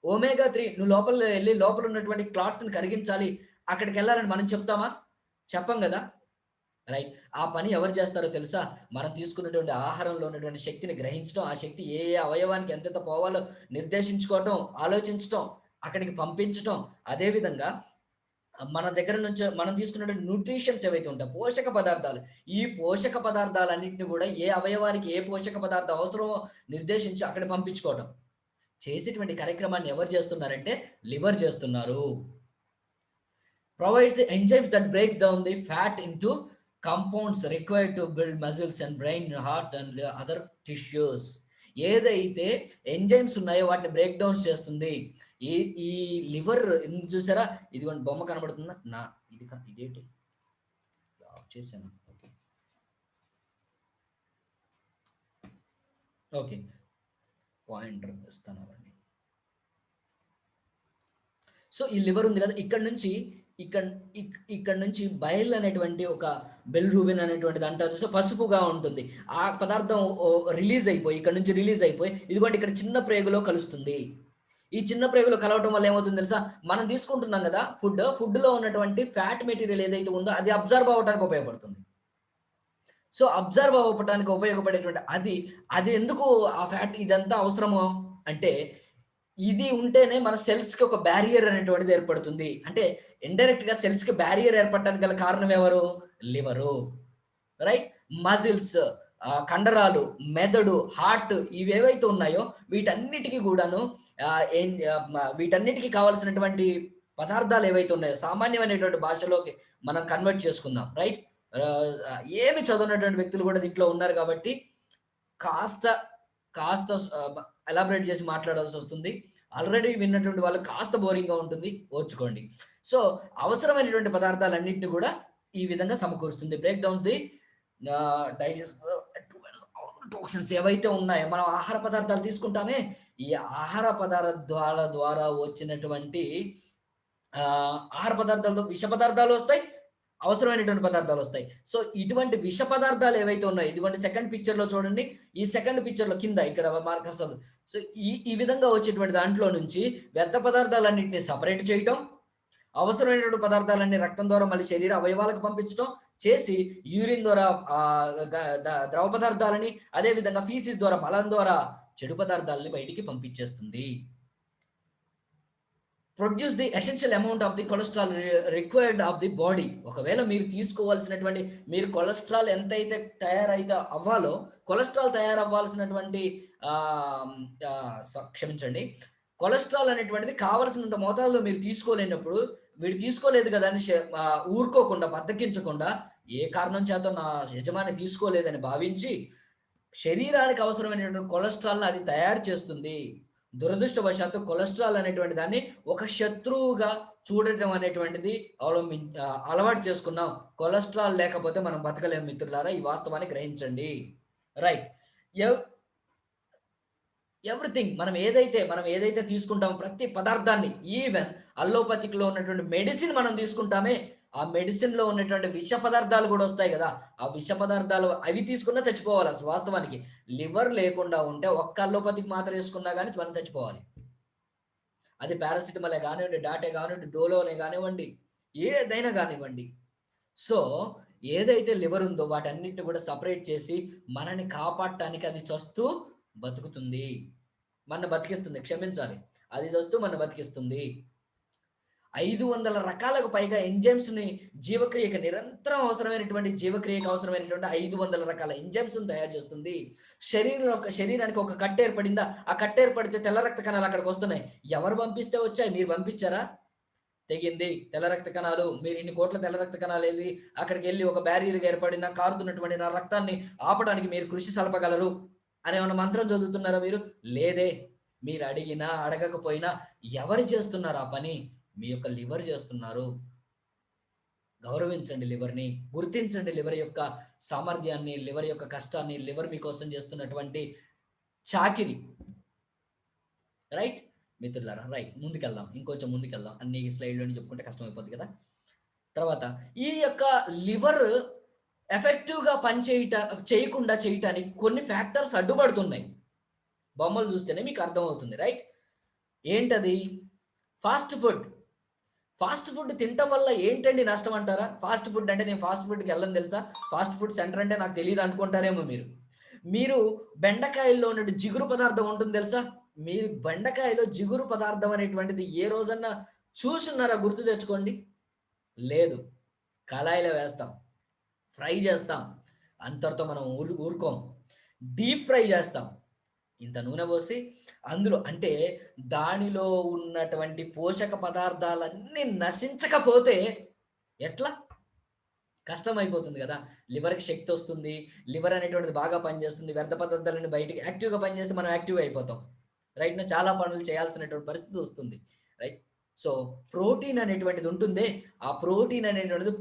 omega-3 నువ్వు లోపల వెళ్ళి లోపల ఉన్నటువంటి క్లాట్స్ని కరిగించాలి, అక్కడికి వెళ్ళాలని మనం చెప్తామా? చెప్పం కదా. రైట్. ఆ పని ఎవరు చేస్తారో తెలుసా? మనం తీసుకున్నటువంటి ఆహారంలో ఉన్నటువంటి శక్తిని గ్రహించడం, ఆ శక్తి ఏ ఏ అవయవానికి ఎంతెంత పోవాలో నిర్దేశించుకోవటం, ఆలోచించటం, అక్కడికి పంపించటం. అదే విధంగా మన దగ్గర నుంచి మనం తీసుకున్నటువంటి న్యూట్రిషన్స్ ఏవైతే ఉంటాయో, పోషక పదార్థాలు. ఈ పోషక పదార్థాలన్నిటిని కూడా ఏ అవయవానికి ఏ పోషక పదార్థం అవసరమో నిర్దేశించి అక్కడ పంపించుకోవటం. చేసేటువంటి కార్యక్రమాన్ని ఎవరు చేస్తున్నారంటే లివర్ చేస్తున్నారు. Provides the enzymes that breaks down the fat into compounds required to build muscles and brain, heart and other tissues. ఏదైతే ఎంజైమ్స్ ఉన్నాయో వాటిని బ్రేక్ డౌన్స్ చేస్తుంది. ఈ ఈ లివర్ చూసారా? ఇదిగోండి బొమ్మ కనబడుతుందా? ఇదేంటి ఆఫ్ చేశాను. ఓకే ఓకే పాయింటర్ ఇస్తాను అవ్వండి. సో ఈ లివర్ ఉంది కదా, ఇక్కడ నుంచి బైల్ అనేటువంటి ఒక బెల్రూబిన్ అనేటువంటిది అంటారు. సో పసుపుగా ఉంటుంది. ఆ పదార్థం రిలీజ్ అయిపోయి ఇక్కడ నుంచి రిలీజ్ అయిపోయి ఇదిగోండి ఇక్కడ చిన్న ప్రేగులో కలుస్తుంది. ఈ చిన్న ప్రేగులో కలవటం వల్ల ఏమవుతుంది తెలుసా? మనం తీసుకుంటున్నాం కదా ఫుడ్లో ఉన్నటువంటి ఫ్యాట్ మెటీరియల్ ఏదైతే ఉందో అది అబ్జర్వ్ అవ్వడానికి ఉపయోగపడుతుంది. సో అబ్జర్వ్ అవ్వటానికి ఉపయోగపడేటువంటి అది ఎందుకు ఆ ఫ్యాట్ ఇదంతా అవసరమో అంటే, ఇది ఉంటేనే మన సెల్స్ కి ఒక బ్యారియర్ అనేటువంటిది ఏర్పడుతుంది. అంటే ఇండైరెక్ట్ గా సెల్స్ కి బ్యారియర్ ఏర్పడటానికి గల కారణం ఎవరు? లివరు. రైట్. మజిల్స్, కండరాలు, మెదడు, హార్ట్ ఇవేవైతే ఉన్నాయో వీటన్నిటికీ కూడాను వీటన్నిటికీ కావాల్సినటువంటి పదార్థాలు ఏవైతే ఉన్నాయో సామాన్యమైనటువంటి భాషలోకి మనం కన్వర్ట్ చేసుకుందాం. రైట్. ఏమి చదవనటువంటి వ్యక్తులు కూడా దీంట్లో ఉన్నారు కాబట్టి కాస్త ఎలాబరేట్ చేసి మాట్లాడాల్సి వస్తుంది. ఆల్రెడీ విన్నటువంటి వాళ్ళు కాస్త బోరింగ్గా ఉంటుంది, ఓర్చుకోండి. సో అవసరమైనటువంటి పదార్థాలన్నింటినీ కూడా ఈ విధంగా సమకూరుస్తుంది. Break downs the digest toxins ఏవైతే ఉన్నాయో మనం ఆహార పదార్థాలు తీసుకుంటామే, ఈ ఆహార పదార్థాల ద్వారా వచ్చినటువంటి ఆహార పదార్థాలతో విష పదార్థాలు వస్తాయి, అవసరమైనటువంటి పదార్థాలు వస్తాయి. సో ఇటువంటి విష పదార్థాలు ఏవైతే ఉన్నాయో ఇదిగోండి సెకండ్ పిక్చర్ లో చూడండి. ఈ సెకండ్ పిక్చర్ లో కింద ఇక్కడ మార్కర్స్. సో ఈ విధంగా వచ్చేటువంటి దాంట్లో నుంచి వ్యర్థ పదార్థాలన్నింటినీ సపరేట్ చేయటం, అవసరమైనటువంటి పదార్థాలన్నీ రక్తం ద్వారా మళ్ళీ శరీర అవయవాలకు పంపించడం చేసి యూరిన్ ద్వారా ద్రవ పదార్థాలని, అదే విధంగా ఫీసిస్ ద్వారా మలం ద్వారా చెడు పదార్థాలని బయటికి పంపించేస్తుంది. Produce the essential amount of the cholesterol required of the body. ఒకవేళ మీరు తీసుకోవాల్సినటువంటి మీరు కొలెస్ట్రాల్ ఎంతైతే తయారైతే అవ్వాలో కొలెస్ట్రాల్ తయారవ్వాల్సినటువంటి క్షమించండి, కొలెస్ట్రాల్ అనేటువంటిది కావలసినంత మోతాదులో మీరు తీసుకోలేనప్పుడు వీడు తీసుకోలేదు కదా అని ఊరుకోకుండా బద్దకించకుండా ఏ కారణం చేత నా యజమాని తీసుకోలేదని భావించి శరీరానికి అవసరమైనటువంటి కొలెస్ట్రాల్ని అది తయారు చేస్తుంది. దురదృష్టవశాత్తు కొలెస్ట్రాల్ అనేటువంటి దాన్ని ఒక శత్రువుగా చూడటం అనేటువంటిది అలవాటు చేసుకున్నాం. కొలెస్ట్రాల్ లేకపోతే మనం బతకలేము మిత్రులారా, ఈ వాస్తవాన్ని గ్రహించండి. రైట్. ఎవ్రీథింగ్ మనం ఏదైతే తీసుకుంటామో ప్రతి పదార్థాన్ని, ఈవెన్ అల్లోపతిక్ లో ఉన్నటువంటి మెడిసిన్ మనం తీసుకుంటామే, ఆ మెడిసిన్ లో ఉన్నటువంటి విష పదార్థాలు కూడా వస్తాయి కదా, ఆ విష పదార్థాలు అవి తీసుకున్నా చచ్చిపోవాలి. అసలు వాస్తవానికి లివర్ లేకుండా ఉంటే ఒక్క అల్లోపతికి మాత్రం వేసుకున్నా కానీ మనం చచ్చిపోవాలి. అది పారాసిటమాలే కానివ్వండి, డాటే కానివ్వండి, డోలోనే కానివ్వండి, ఏదైనా కానివ్వండి. సో ఏదైతే లివర్ ఉందో వాటన్నిటిని కూడా సపరేట్ చేసి మనని కాపాడటానికి అది చస్తూ బతుకుతుంది, మన బతికిస్తుంది. క్షమించాలి, అది చస్తూ మన బతికిస్తుంది. 500 రకాలకు పైగా ఎంజైమ్స్ ని జీవక్రియకి నిరంతరం అవసరమైనటువంటి జీవక్రియకు అవసరమైనటువంటి 500 రకాల ఎంజైమ్స్ తయారు చేస్తుంది. శరీరానికి ఒక కట్ట ఏర్పడిందా, ఆ కట్ట ఏర్పడితే తెల్ల రక్త కణాలు అక్కడికి వస్తున్నాయి. ఎవరు పంపిస్తే వచ్చాయి? మీరు పంపించారా? తెగింది తెల్ల రక్త కణాలు. మీరు ఇన్ని కోట్ల తెల్ల రక్త కణాలు వెళ్ళి అక్కడికి వెళ్ళి ఒక బ్యారియర్గా ఏర్పడిన కారుతున్నటువంటి నా రక్తాన్ని ఆపడానికి మీరు కృషి సలపగలరు అనే ఉన్న మంత్రం చదువుతున్నారా మీరు? లేదే. మీరు అడిగినా అడగకపోయినా ఎవరు చేస్తున్నారు ఆ పని? మీ యొక్క లివర్ చేస్తున్నారు. గౌరవించండి లివర్ని, గుర్తించండి లివర్ యొక్క సామర్థ్యాన్ని, లివర్ యొక్క కష్టాన్ని, లివర్ మీకోసం చేస్తున్నటువంటి చాకిరి. రైట్ మిత్రులారా, రైట్. ముందుకెళ్దాం, ఇంకొంచెం ముందుకెళ్దాం. అన్ని స్లైడ్లోని చెప్పుకుంటే కష్టం అయిపోతుంది కదా. తర్వాత ఈ యొక్క లివర్ ఎఫెక్టివ్గా చేయకుండా చేయటానికి కొన్ని ఫ్యాక్టర్స్ అడ్డుపడుతున్నాయి. బొమ్మలు చూస్తేనే మీకు అర్థమవుతుంది. రైట్. ఏంటది? ఫాస్ట్ ఫాస్ట్ ఫుడ్ తినటం వల్ల ఏంటండి నష్టం అంటారా? ఫాస్ట్ ఫుడ్ అంటే నేను ఫాస్ట్ ఫుడ్‌కి వెళ్ళను తెలుసా? ఫాస్ట్ ఫుడ్ సెంటర్ అంటే నాకు తెలీదు అనుకుంటారేమో మీరు. మీరు బెండకాయల్లో ఉన్నటి జిగురు పదార్థం ఉంటుంది తెలుసా? మీరు బెండకాయలో జిగురు పదార్థం అనేటువంటిది ఏ రోజన్నా చూసున్నారా? గుర్తు తెచ్చుకోండి. లేదు. కళాయిలో వేస్తాం. ఫ్రై చేస్తాం. అంతటితో మనం ఊరుకోం. డీప్ ఫ్రై చేస్తాం. ఇంత నూనె పోసి అందులో అంటే దానిలో ఉన్నటువంటి పోషక పదార్థాలన్నీ నశించకపోతే ఎట్లా? కష్టమైపోతుంది గదా! లివర్‌కి శక్తొస్తుంది. లివర్ అనేటువంటిది బాగా పనిచేస్తుంది. వ్యర్థ పదార్థాలన్నీ బయటికి యాక్టివ్‌గా పనిచేస్తే మనం యాక్టివ్‌గా అయిపోతాం. రైట్‌నా? చాలా పనులు చేయాల్సినటువంటి పరిస్థితి వస్తుంది. రైట్? సో, ప్రోటీన్ అనేటువంటిది ఉంటుందే, ఆ ప్రోటీన్ అనేటువంటిది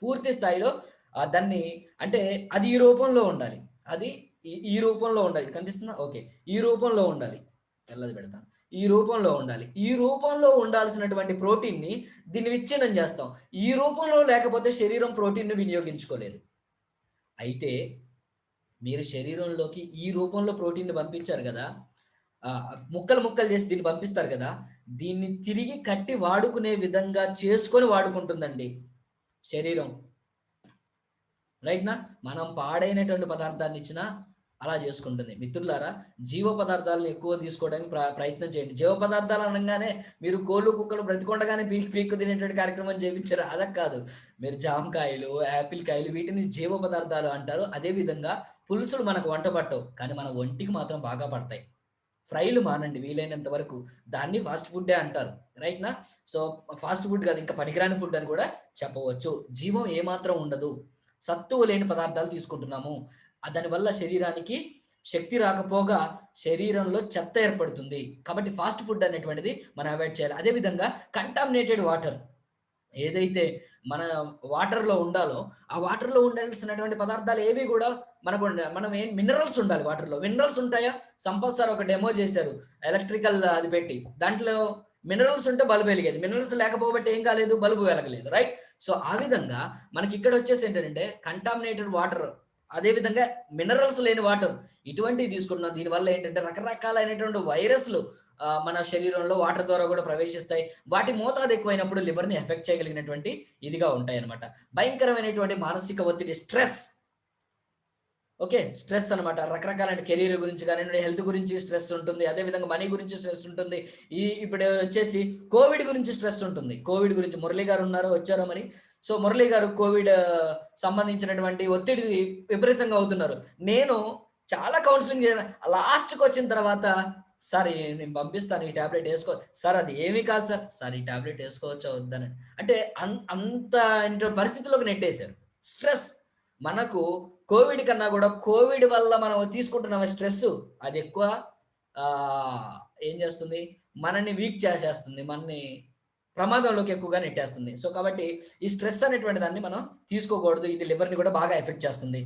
పూర్తి స్థాయిలో దాన్ని అంటే అది ఈ రూపంలో ఉండాలి. అది ఈ రూపంలో ఉండాలి. కనిపిస్తుందా? ఓకే. ఈ రూపంలో ఉండాలి. తెల్లది పెడతాను. ఈ రూపంలో ఉండాలి. ఈ రూపంలో ఉండాల్సినటువంటి ప్రోటీన్‌ని దీన్ని విచ్ఛిన్నం చేస్తాం. ఈ రూపంలో లేకపోతే శరీరం ప్రోటీన్‌ని వినియోగించుకోలేదు. అయితే మీరు శరీరంలోకి ఈ రూపంలో ప్రోటీన్‌ని పంపించారు గదా! ముక్కలు ముక్కలు చేసి దీన్ని పంపిస్తారు గదా! దీన్ని తిరిగి కట్టి వాడుకునే విధంగా చేసుకొని వాడుకుంటుందండి శరీరం. రైట్‌నా? మనం పాడైనటువంటి పదార్థాన్ని ఇచ్చినా అలా చేసుకుంటుంది. మిత్రులారా, జీవ పదార్థాలను ఎక్కువ తీసుకోవడానికి ప్రయత్నం చేయండి. జీవ పదార్థాలు అనంగానే మీరు కోళ్ళు, కుక్కలు బ్రతికుండగానే పీక్కు తినేటువంటి కార్యక్రమం చేపించారు. అలా కాదు. మీరు జామకాయలు, యాపిల్ కాయలు వీటిని జీవ పదార్థాలు అంటారు. అదే విధంగా పులుసులు మనకు వంట పట్టవు. కానీ మన ఒంటికి మాత్రం బాగా పడతాయి. ఫ్రైలు మానండి వీలైనంత వరకు. దాన్ని ఫాస్ట్ ఫుడ్డే అంటారు. రైట్‌నా? సో, ఫాస్ట్ ఫుడ్ కాదు ఇంకా పనికిరాని ఫుడ్ అని కూడా చెప్పవచ్చు. జీవం ఏమాత్రం ఉండదు. సత్తువ లేని పదార్థాలు తీసుకుంటున్నాము. దానివల్ల శరీరానికి శక్తి రాకపోగా శరీరంలో చెత్త ఏర్పడుతుంది. కాబట్టి ఫాస్ట్ ఫుడ్ అనేటువంటిది మనం అవాయిడ్ చేయాలి. అదే విధంగా కంటామినేటెడ్ వాటర్ ఏదైతే మన వాటర్‌లో ఉండాలో, ఆ వాటర్‌లో ఉండాల్సినటువంటి పదార్థాలు ఏవి గూడా మనం మినరల్స్ ఉండాలి వాటర్‌లో. మినరల్స్ ఉంటాయా? సంపత్ సార్ ఒక డెమో చేశారు. ఎలక్ట్రికల్ అది పెట్టి. దాంట్లో మినరల్స్ ఉంటే బల్బ్ ఎలిగేది. మినరల్స్ లేకపోబట్టి ఏం కాలేదు? బల్బు వెలగలేదు. రైట్? సో, ఆ విధంగా మనకిక్కడొచ్చేసి ఏంటంటే కంటామినేటెడ్ వాటర్ అదే విధంగా మినరల్స్ లేని వాటర్ ఇటువంటివి తీసుకుంటున్నాం. దీనివల్ల ఏంటంటే రకరకాలైనటువంటి వైరస్‌లు మన శరీరంలో వాటర్ ద్వారా కూడా ప్రవేశిస్తాయి. వాటి మోతాదు ఎక్కువైనప్పుడు లివర్‌ని ఎఫెక్ట్ చేయగలిగినటువంటి ఇదిగా ఉంటాయన్నమాట. భయంకరమైనటువంటి మానసిక ఒత్తిడి స్ట్రెస్. ఓకే. స్ట్రెస్ అనమాట. రకరకాలైన కెరీర్ గురించి గానియండి, హెల్త్ గురించి స్ట్రెస్ ఉంటుంది. అదే విధంగా మనీ గురించి స్ట్రెస్ ఉంటుంది. ఇప్పుడు వచ్చేసి కోవిడ్ గురించి స్ట్రెస్ ఉంటుంది. కోవిడ్ గురించి మురళి గారు ఉన్నారు. వచ్చారా మరి? సో, మురళి గారు కోవిడ్ సంబంధించినటువంటి ఒత్తిడి విపరీతంగా అవుతున్నారు. నేను చాలా కౌన్సెలింగ్ లాస్ట్‌కొచ్చిన తర్వాత సార్ నేను పంపిస్తాను ఈ టాబ్లెట్ ఏసుకో సార్ అది ఏమీ కాదు సార్. సార్ ఈ టాబ్లెట్ ఏసుకోవచ్చా వద్దని. అంటే అంత పరిస్థితిలోకి నెట్టేశారు. స్ట్రెస్ మనకు కోవిడ్ కన్నా గూడా కోవిడ్ వల్ల మనం తీసుకుంటున్న స్ట్రెస్సు అదెక్కువ ఏం చేస్తుంది? మనల్ని వీక్ చేసేస్తుంది. మనని ప్రమాదంలోకి ఎక్కువగా నెట్టేస్తుంది. సో, కాబట్టి ఈ స్ట్రెస్ అనేటువంటి దాన్ని మనం తీసుకోకూడదు. ఇది లివర్‌ని కూడా బాగా ఎఫెక్ట్ చేస్తుంది.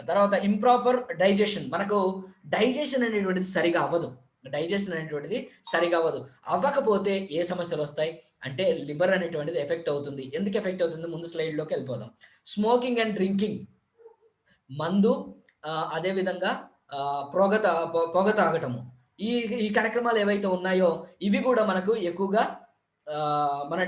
తర్వాత ఇంప్రాపర్ డైజెషన్. మనకు డైజెషన్ అనేటువంటిది సరిగా అవ్వదు. డైజెషన్ అనేటువంటిది సరిగా అవ్వదు. అవ్వకపోతే ఏ సమస్యలొస్తాయి? అంటే లివర్ అనేటువంటిది ఎఫెక్ట్ అవుతుంది. ఎందుకు ఎఫెక్ట్ అవుతుంది? ముందు స్లైడ్‌లోకెళ్ళిపోదాం. Smoking and drinking. మందు అదే విధంగా పొగ తాగటము. ఈ ఈ కార్యక్రమాలు ఏవైతే ఉన్నాయో ఇవి కూడా మనకు ఎక్కువగా మన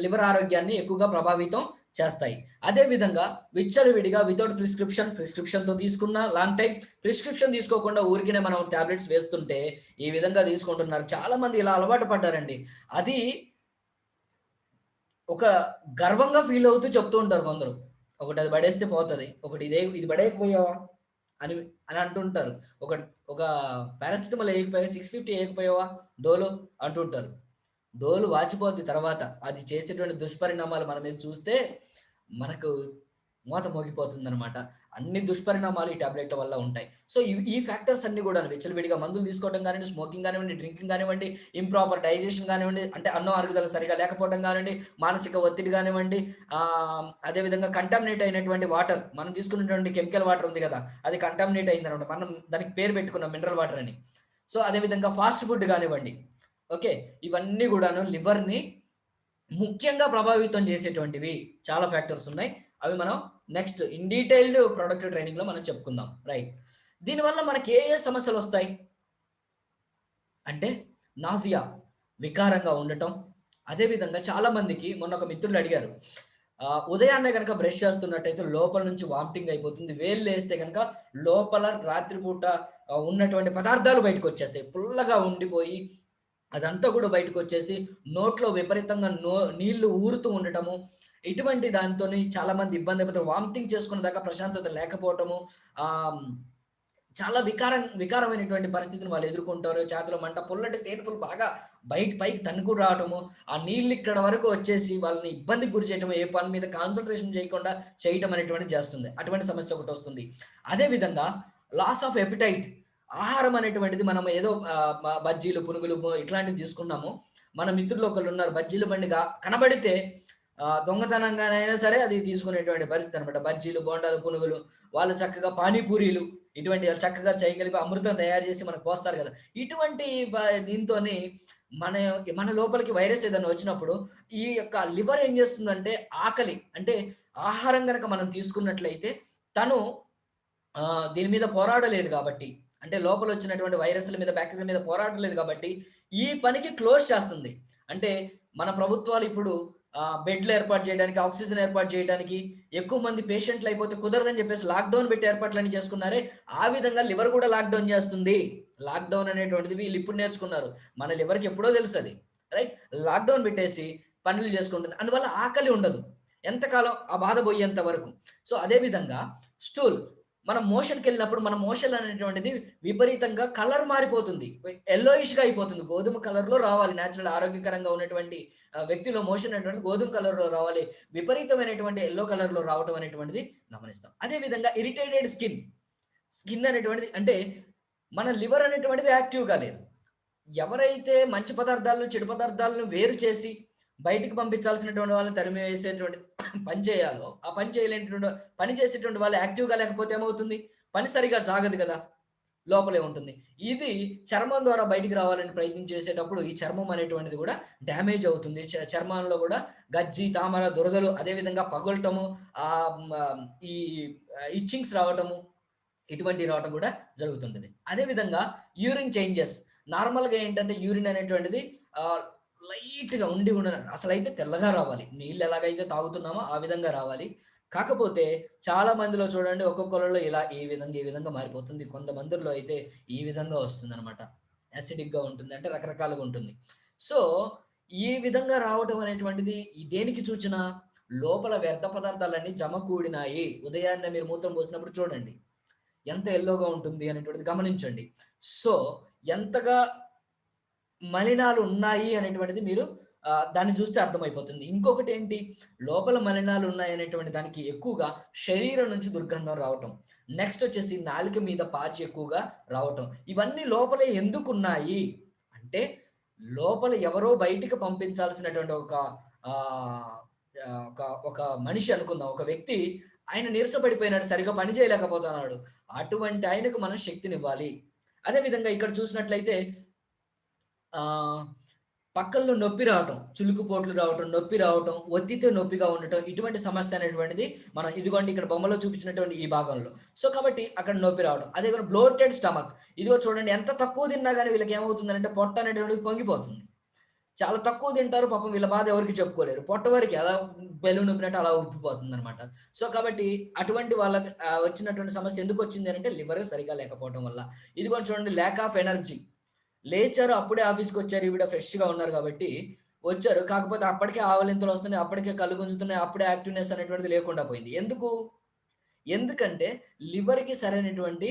లివర్ ఆరోగ్యాన్ని ఎక్కువగా ప్రభావితం చేస్తాయి. అదే విధంగా విచ్చలవిడిగా వితౌట్ ప్రిస్క్రిప్షన్‌తో తీసుకున్న లాంగ్ టైమ్ ప్రిస్క్రిప్షన్ తీసుకోకుండా ఊరికనే మనం టాబ్లెట్స్ వేస్తుంటే ఈ విధంగా తీసుకుంటున్నారు. చాలా మంది ఇలా అలవాటు పడ్డారండి. అది ఒక గర్వంగా ఫీల్ అవుతూ చెప్తూ ఉంటారు కొందరు. ఒకటి అది పడేస్తే పోతది. ఒకటి ఇది పడేయకపోయావా? అని అని అంటుంటారు. ఒక ఒక పారాసిటమాల్ ఎయకపోయావా? 650 ఎయకపోయావా? డోలో అంటుంటారు. డోలు వాచిపోద్ది తర్వాత. అది చేసేటువంటి దుష్పరిణామాలు మన మీద చూస్తే మనకు మోత మోగిపోతుందనమాట. అన్ని దుష్పరిణామాలు ఈ టాబ్లెట్‌ల వల్ల ఉంటాయి. సో, ఈ ఫ్యాక్టర్స్ అన్నీ గూడాను విచ్చలవిడిగా మందులు తీసుకోవడం గానియండి, స్మోకింగ్ గానివ్వండి, డ్రింకింగ్ గానివ్వండి, ఇంప్రాపర్ డైజెషన్ గానివ్వండి, అంటే అన్నం అరుగుదల సరిగ్గా లేకపోవడం గానివ్వండి, మానసిక ఒత్తిడి గానివ్వండి, అదే విధంగా కంటామినేట్ అయినటువంటి వాటర్ మనం తీసుకున్నటువంటి కెమికల్ వాటర్ ఉంది గదా! అది కంటామినేట్ అయిందనమాట. మనం దానికి పేరు పెట్టుకున్నాం మినరల్ వాటర్ అని. సో, అదే విధంగా ఫాస్ట్ ఫుడ్ గానివ్వండి. ఓకే. ఇవన్నీ గూడాను లివర్‌ని ముఖ్యంగా ప్రభావితం చేసేటువంటివి చాలా ఫ్యాక్టర్స్ ఉన్నాయి. అవి మనం నెక్స్ట్ ఇన్ డీటెయిల్డ్ ప్రొడక్ట్ ట్రైనింగ్‌లో మనం చెప్పుకుందాం. రైట్. దీనివల్ల మనకి ఏ సమస్యలొస్తాయి? అంటే నాసియా. వికారంగా ఉండటం. అదే విధంగా చాలా మందికి మొన్న ఒక మిత్రుడు అడిగారు. ఉదయాన్నే గనక బ్రష్ చేస్తున్నట్టయితే లోపల నుంచి వామిటింగ్ అయిపోతుంది. వేళ్ళేస్తే గనక లోపల రాత్రిపూట ఉన్నటువంటి పదార్థాలు బయటకొచ్చేస్తాయి. పుల్లగా ఉండిపోయి అదంతా కూడా బయటకొచ్చేసి నోట్లో విపరీతంగా నీళ్లు ఊరుతూ ఉండటము. ఇటువంటి దానితోని చాలా మంది ఇబ్బంది అయిపోతారు. వామిటింగ్ చేసుకునే దాకా ప్రశాంతత లేకపోవటము. ఆహ్, చాలా వికారమైనటువంటి పరిస్థితిని వాళ్ళు ఎదుర్కొంటారు. ఛాతీలో మంట, పుల్లటి తేన్పులు బాగా పైకి తన్నుకొని రావటము. ఆ నీళ్ళు ఇక్కడ వరకు వచ్చేసి వాళ్ళని ఇబ్బందికి గురి చేయటము. ఏ పని మీద కాన్సంట్రేషన్ చేయకుండా చేయటం అనేటువంటిది చేస్తుంది. అటువంటి సమస్య ఒకటొస్తుంది. అదే విధంగా లాస్ ఆఫ్ ఎపిటైట్, ఆహారం అనేటువంటిది మనం ఏదో బజ్జీలు, పునుగులు ఇట్లాంటివి తీసుకున్నాము. మన మిత్రులు ఒకళ్ళున్నారు, బజ్జీల బండిగా కనబడితే దొంగతనంగానైనా సరే అది తీసుకునేటువంటి పరిస్థితి అనమాట. బజ్జీలు, బోండాలు, పునుగులు, వాళ్ళు చక్కగా పానీపూరీలు ఇటువంటి చక్కగా చేయగలిపి అమృతం తయారు చేసి మనకు పోస్తారు కదా! ఇటువంటి దీంతోని మన మన లోపలికి వైరస్ ఏదైనా వచ్చినప్పుడు ఈ యొక్క లివర్ ఏం చేస్తుందంటే ఆకలి అంటే ఆహారం గనక మనం తీసుకున్నట్లయితే తను దీని మీద పోరాడలేదు కాబట్టి, అంటే లోపల వచ్చినటువంటి వైరస్‌ల మీద, బ్యాక్టీరియా మీద పోరాడలేదు కాబట్టి ఈ పనికి క్లోజ్ చేస్తుంది. అంటే మన ప్రభుత్వాలు ఇప్పుడు బెడ్‌లు ఏర్పాటు చేయడానికి, ఆక్సిజన్ ఏర్పాటు చేయడానికి, ఎక్కువ మంది పేషెంట్లు అయిపోతే కుదరదని చెప్పేసి లాక్‌డౌన్ పెట్టి ఏర్పాట్లన్నీ చేసుకున్నారే, ఆ విధంగా లివర్ కూడా లాక్‌డౌన్ చేస్తుంది. లాక్‌డౌన్ అనేటువంటిది వీళ్ళు ఇప్పుడు నేర్చుకున్నారు. మన లివర్‌కి ఎప్పుడో తెలుసది. రైట్? లాక్‌డౌన్ పెట్టేసి పనులు చేసుకుంటుంది. అందువల్ల ఆకలి ఉండదు. ఎంతకాలం ఆ బాధ పోయేంత వరకు. సో, అదే విధంగా స్టూల్ మనం మోషన్‌కెళ్ళినప్పుడు మన మోషన్ అనేటువంటిది విపరీతంగా కలర్ మారిపోతుంది. యెల్లోయిష్‌గా అయిపోతుంది. గోధుమ కలర్‌లో రావాలి. నేచురల్ ఆరోగ్యకరంగా ఉన్నటువంటి వ్యక్తిలో మోషన్ అనేటువంటిది గోధుమ కలర్‌లో రావాలి. విపరీతమైనటువంటి యెల్లో కలర్‌లో రావటం అనేటువంటిది గమనిస్తాం. అదే విధంగా ఇరిటేటెడ్ స్కిన్. స్కిన్ అనేటువంటిది అంటే మన లివర్ అనేటువంటిది యాక్టివ్‌గా లేదు. ఎవరైతే మంచి పదార్థాలను, చెడు పదార్థాలను వేరు చేసి బయటికి పంపించాల్సినటువంటి వాళ్ళని తరిమివేసేటువంటి పని చేయాలో, ఆ పని చేయలేనటువంటి పని చేసేటువంటి వాళ్ళు యాక్టివ్‌గా లేకపోతే ఏమవుతుంది? పని సరిగ్గా సాగదు కదా! లోపలే ఉంటుంది. ఇది చర్మం ద్వారా బయటికి రావాలని ప్రయత్నం చేసేటప్పుడు ఈ చర్మం అనేటువంటిది కూడా డ్యామేజ్ అవుతుంది. చర్మంలో కూడా గజ్జి, తామర, దురదలు అదే విధంగా పగులటము, ఆహ్, హ్మ్, ఈ ఇచ్చింగ్స్ రావటము ఇటువంటివి రావటం కూడా జరుగుతుంటది. అదే విధంగా యూరిన్ చేంజెస్. నార్మల్‌గా ఏంటంటే యూరిన్ అనేటువంటిది ఆహ్, లైట్‌గా అసలైతే తెల్లగా రావాలి. నీళ్ళు ఎలాగైతే తాగుతున్నామో ఆ విధంగా రావాలి. కాకపోతే చాలా మందిలో చూడండి ఒక్కొక్కళ్ళలో ఈ విధంగా మారిపోతుంది. కొంతమందిలో అయితే ఈ విధంగా వస్తుందనమాట. యాసిడిక్‌గా ఉంటుంది. అంటే రకరకాలుగా ఉంటుంది. సో, ఈ విధంగా రావటం అనేటువంటిది దేనికి సూచన? లోపల వ్యర్థ పదార్థాలన్నీ జమకూడినాయి. ఉదయాన్నే మీరు మూత్రం పోసినప్పుడు చూడండి. ఎంత యెల్లోగా ఉంటుంది అనేటువంటిది గమనించండి. సో, ఎంతగా మలినాలు ఉన్నాయి అనేటువంటిది మీరు దాన్ని చూస్తే అర్థమైపోతుంది. ఇంకొకటేంటి, లోపల మలినాలు ఉన్నాయనేటువంటి దానికి ఎక్కువగా శరీరం నుంచి దుర్గంధం రావటం. నెక్స్ట్ వచ్చేసి నాలుక మీద పాచి ఎక్కువగా రావటం. ఇవన్నీ లోపలే ఎందుకున్నాయి అంటే, లోపల ఎవరో బయటికి పంపించాల్సినటువంటి ఆహ్, ఒక ఒక మనిషి అనుకుందాం. ఒక వ్యక్తి ఆయన నీరసపడిపోయినాడు. సరిగ్గా పని చేయలేకపోతున్నాడు. అటువంటి ఆయనకు మనం శక్తినివ్వాలి. అదే విధంగా ఇక్కడ చూసినట్లయితే ఆహ్, పక్కల్లో నొప్పి రావటం, చులుకుపోట్లు రావటం, నొప్పి రావటం, ఒత్తితే నొప్పిగా ఉండటం, ఇటువంటి సమస్య అనేటువంటిది మనం ఇదిగోండి ఇక్కడ బొమ్మలో చూపించినటువంటి ఈ భాగంలో. సో, కాబట్టి అక్కడ నొప్పి రావడం. అదే విధంగా బ్లోటెడ్ స్టమక్. ఇదిగో చూడండి ఎంత తక్కువ తిన్నా గాని వీళ్ళకి ఏమవుతుందంటే పొట్ట అనేటువంటిది పొంగిపోతుంది. చాలా తక్కువ తింటారు. పాపం వీళ్ళ బాధ ఎవరికీ చెప్పుకోలేరు. పొట్ట వరకి అలా బెలూన్ ఊపినట్టు అలా ఉబ్బిపోతుందనమాట. సో, కాబట్టి అటువంటి వాళ్ళకి వచ్చినటువంటి సమస్య ఎందుకొచ్చింది అనంటే లివర్ సరిగ్గా లేకపోవడం వల్ల. ఇదిగోండి చూడండి ల్యాక్ ఆఫ్ ఎనర్జీ. లేచారు అప్పుడే ఆఫీస్‌కొచ్చారు. ఈవిడ ఫ్రెష్‌గా ఉన్నారు కాబట్టి వచ్చారు. కాకపోతే అప్పటికే ఆవలింతలు వస్తున్నాయి. అప్పటికే కళ్ళు గుంజుతున్నాయి. అప్పుడే యాక్టివ్‌నెస్ అనేటువంటిది లేకుండా పోయింది. ఎందుకంటే లివర్‌కి సరైనటువంటి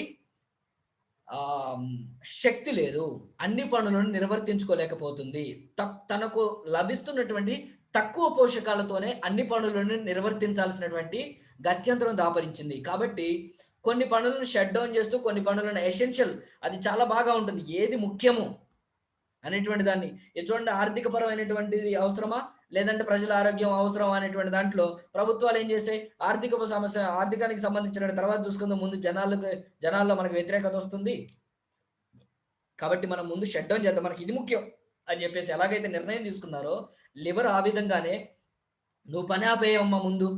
ఆహ్, శక్తి లేదు. అన్ని పనులను నిర్వర్తించుకోలేకపోతుంది. తనకు లభిస్తున్నటువంటి తక్కువ పోషకాలతోనే అన్ని పనులను నిర్వర్తించాల్సినటువంటి గత్యంతరం దాపరించింది. కాబట్టి కొన్ని పనులను షట్ డౌన్ చేస్తూ, కొన్ని పనులను ఎసెన్షియల్ అది చాలా బాగా ఉంటుంది. ఏది ముఖ్యము అనేటువంటి దాన్ని ఇది చూడండి ఆర్థికపరమైనటువంటిది అవసరమా? లేదంటే ప్రజల ఆరోగ్యం అవసరమా? అనేటువంటి దాంట్లో ప్రభుత్వాలు ఏం చేసాయి? ఆర్థికానికి సంబంధించిన తర్వాత చూసుకుందాం. ముందు జనాల్లో మనకు వ్యతిరేకత వస్తుంది. కాబట్టి మనం ముందు షట్ డౌన్ చేద్దాం. మనకి ఇది ముఖ్యం అని చెప్పేసి ఎలాగైతే నిర్ణయం తీసుకున్నారో లివర్ ఆ విధంగానే నువ్వు పని ఆపేయమ్మా ముందు.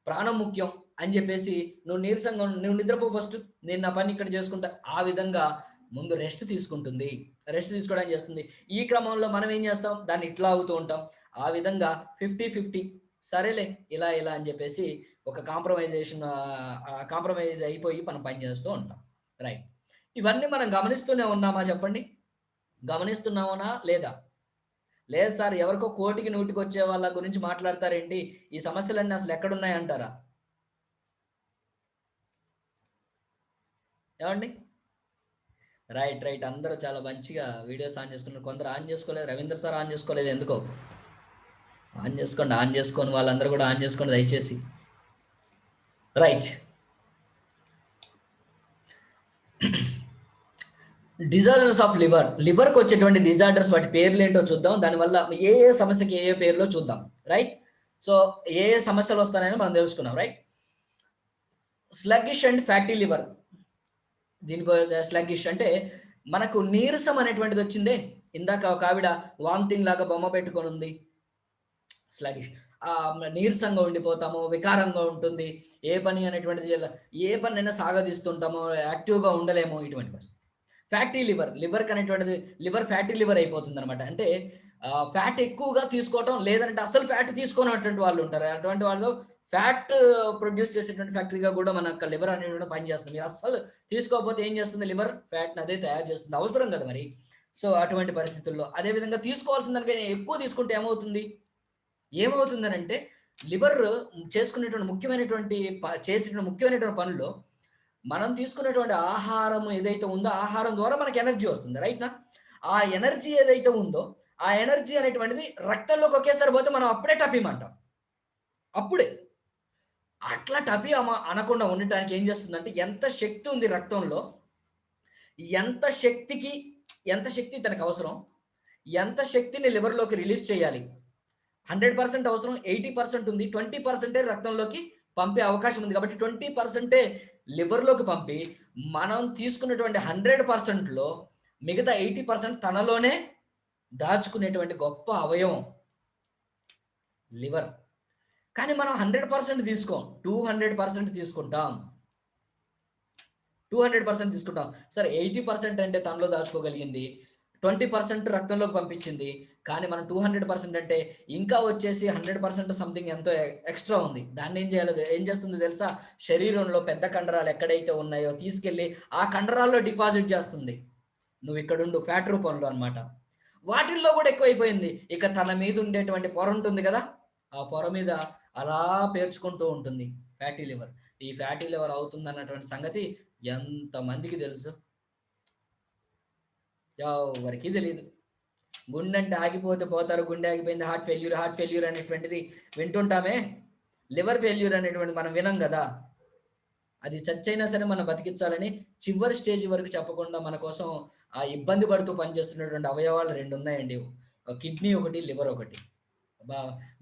ప్రాణం ముఖ్యం అని జెప్పేసి నువ్వు నీరసంగా నువ్వు నిద్రపో ఫస్ట్. నేను నా పని ఇక్కడ చేసుకుంటా. ఆ విధంగా ముందు రెస్ట్ తీసుకుంటుంది. రెస్ట్ తీసుకోవడానికి చేస్తుంది. ఈ క్రమంలో మనం ఏం చేస్తాం, దాన్ని ఇట్లా అవుతూ ఉంటాం. ఆ విధంగా 50-50 సరేలే ఇలా ఇలా అని చెప్పేసి ఒక కాంప్రమైజ్ అయిపోయి మనం పని చేస్తూ ఉంటాం. రైట్. ఇవన్నీ మనం గమనిస్తూనే ఉన్నామా చెప్పండి? గమనిస్తున్నామనా లేదా? లేదు సార్, ఎవరికో కోటికి నూటికి వచ్చే వాళ్ళ గురించి మాట్లాడతారేంటి, ఈ సమస్యలన్నీ అసలు ఎక్కడున్నాయంటారా? ఏమండి? Right, right. అందరూ చాలా మంచిగా వీడియోస్ ఆన్ చేసుకున్నారు. కొందరు ఆన్ చేసుకోలేదు. రవీంద్ర సార్ ఆన్ చేసుకోలేదు ఎందుకో. ఆన్ చేసుకోండి. ఆన్ చేసుకొని వాళ్ళందరూ కూడా ఆన్ చేసుకోండి దయచేసి. రైట్. Disorders of liver. లివర్కి వచ్చేటువంటి డిజార్డర్స్, వాటి పేర్లు ఏంటో చూద్దాం. దానివల్ల ఏ ఏ సమస్యకి ఏ ఏ పేర్లో చూద్దాం. రైట్. సో ఏ ఏ సమస్యలు వస్తాయని మనం తెలుసుకున్నాం. Right. Sluggish and fatty liver. దీనికి స్లగ్గిష్ అంటే మనకు నీరసం అనేటువంటిది వచ్చిందే. ఇందాక ఒక ఆవిడ వామిటింగ్ లాగా బొమ్మ పెట్టుకొని ఉంది. స్లగిష్. నీరసంగా ఉండిపోతాము, వికారంగా ఉంటుంది, ఏ పని అనేటువంటిది ఏ పనైనా సాగదీస్తుంటాము, యాక్టివ్గా ఉండలేము, ఇటువంటి పరిస్థితి. Fatty liver. లివర్కి అనేటువంటిది లివర్ ఫ్యాటీ లివర్ అయిపోతుంది అనమాట. అంటే ఫ్యాట్ ఎక్కువగా తీసుకోవటం, లేదంటే అసలు ఫ్యాట్ తీసుకున్నటువంటి వాళ్ళు ఉంటారు. అటువంటి వాళ్ళు ఫ్యాట్ ప్రొడ్యూస్ చేసేటువంటి ఫ్యాక్టరీగా కూడా మన లివర్ అనేటువంటి పనిచేస్తుంది. మీరు అస్సలు తీసుకోకపోతే ఏం చేస్తుంది, లివర్ ఫ్యాట్ని అదే తయారు చేస్తుంది. అవసరం కదా మరి. సో అటువంటి పరిస్థితుల్లో అదేవిధంగా తీసుకోవాల్సిన దానికైనా ఎక్కువ తీసుకుంటే ఏమవుతుందనంటే లివర్ చేసుకునేటువంటి ముఖ్యమైనటువంటి పనుల్లో మనం తీసుకునేటువంటి ఆహారం ఏదైతే ఉందో, ఆహారం ద్వారా మనకి ఎనర్జీ వస్తుంది. రైట్ నా? ఆ ఎనర్జీ ఏదైతే ఉందో, ఆ ఎనర్జీ అనేటువంటిది రక్తంలోకి ఒకేసారి పోతే మనం అప్పుడే టపీమంటాం. అప్పుడే. అట్లా టపీ అనకుండా ఉండటానికి ఏం చేస్తుందంటే, ఎంత శక్తి ఉంది రక్తంలో, ఎంత శక్తి తనకు అవసరం, ఎంత శక్తిని లివర్లోకి రిలీజ్ చేయాలి, 100% అవసరం, 80% ఉంది, 20% రక్తంలోకి పంపే అవకాశం ఉంది. కాబట్టి 20% లివర్లోకి పంపి మనం తీసుకున్నటువంటి 100%లో మిగతా 80% తనలోనే దాచుకునేటువంటి గొప్ప అవయవం లివర్. కానీ మనం 100% తీసుకోం, 200% తీసుకుంటాం. 200% తీసుకుంటాం. సరే 80% అంటే తనలో దాచుకోగలిగింది, 20% రక్తంలోకి పంపించింది. కానీ మనం 200% అంటే ఇంకా వచ్చేసి 100% సంథింగ్ ఎంతో ఎక్స్ట్రా ఉంది. దాన్ని ఏం చేస్తుందో తెలుసా? శరీరంలో పెద్ద కండరాలు ఎక్కడైతే ఉన్నాయో తీసుకెళ్ళి ఆ కండరాల్లో డిపాజిట్ చేస్తుంది. నువ్వు ఇక్కడుండు, ఫ్యాట్ రూపంలో అనమాట. వాటిల్లో కూడా ఎక్కువైపోయింది. ఇక తన మీద ఉండేటువంటి పొర ఉంటుంది కదా, ఆ పొర మీద అలా పేర్చుకుంటూ ఉంటుంది ఫ్యాటీ లివర్. ఈ ఫ్యాటీ లివర్ అవుతుంది అన్నటువంటి సంగతి ఎంతమందికి తెలుసు? ఎవరికి తెలియదు. గుండె అంటే ఆగిపోతే పోతారు, గుండె ఆగిపోయింది, హార్ట్ ఫెయిల్యూర్ అనేటువంటిది వింటుంటామే. లివర్ ఫెయిల్యూర్ అనేటువంటి మనం వినం కదా. అది చచ్చైనా సరే మనం బతికించాలని చివరి స్టేజ్ వరకు చెప్పకుండా మన కోసం ఆ ఇబ్బంది పడుతూ పనిచేస్తున్నటువంటి అవయవాలు 2 ఉన్నాయండి. కిడ్నీ ఒకటి, లివర్ ఒకటి.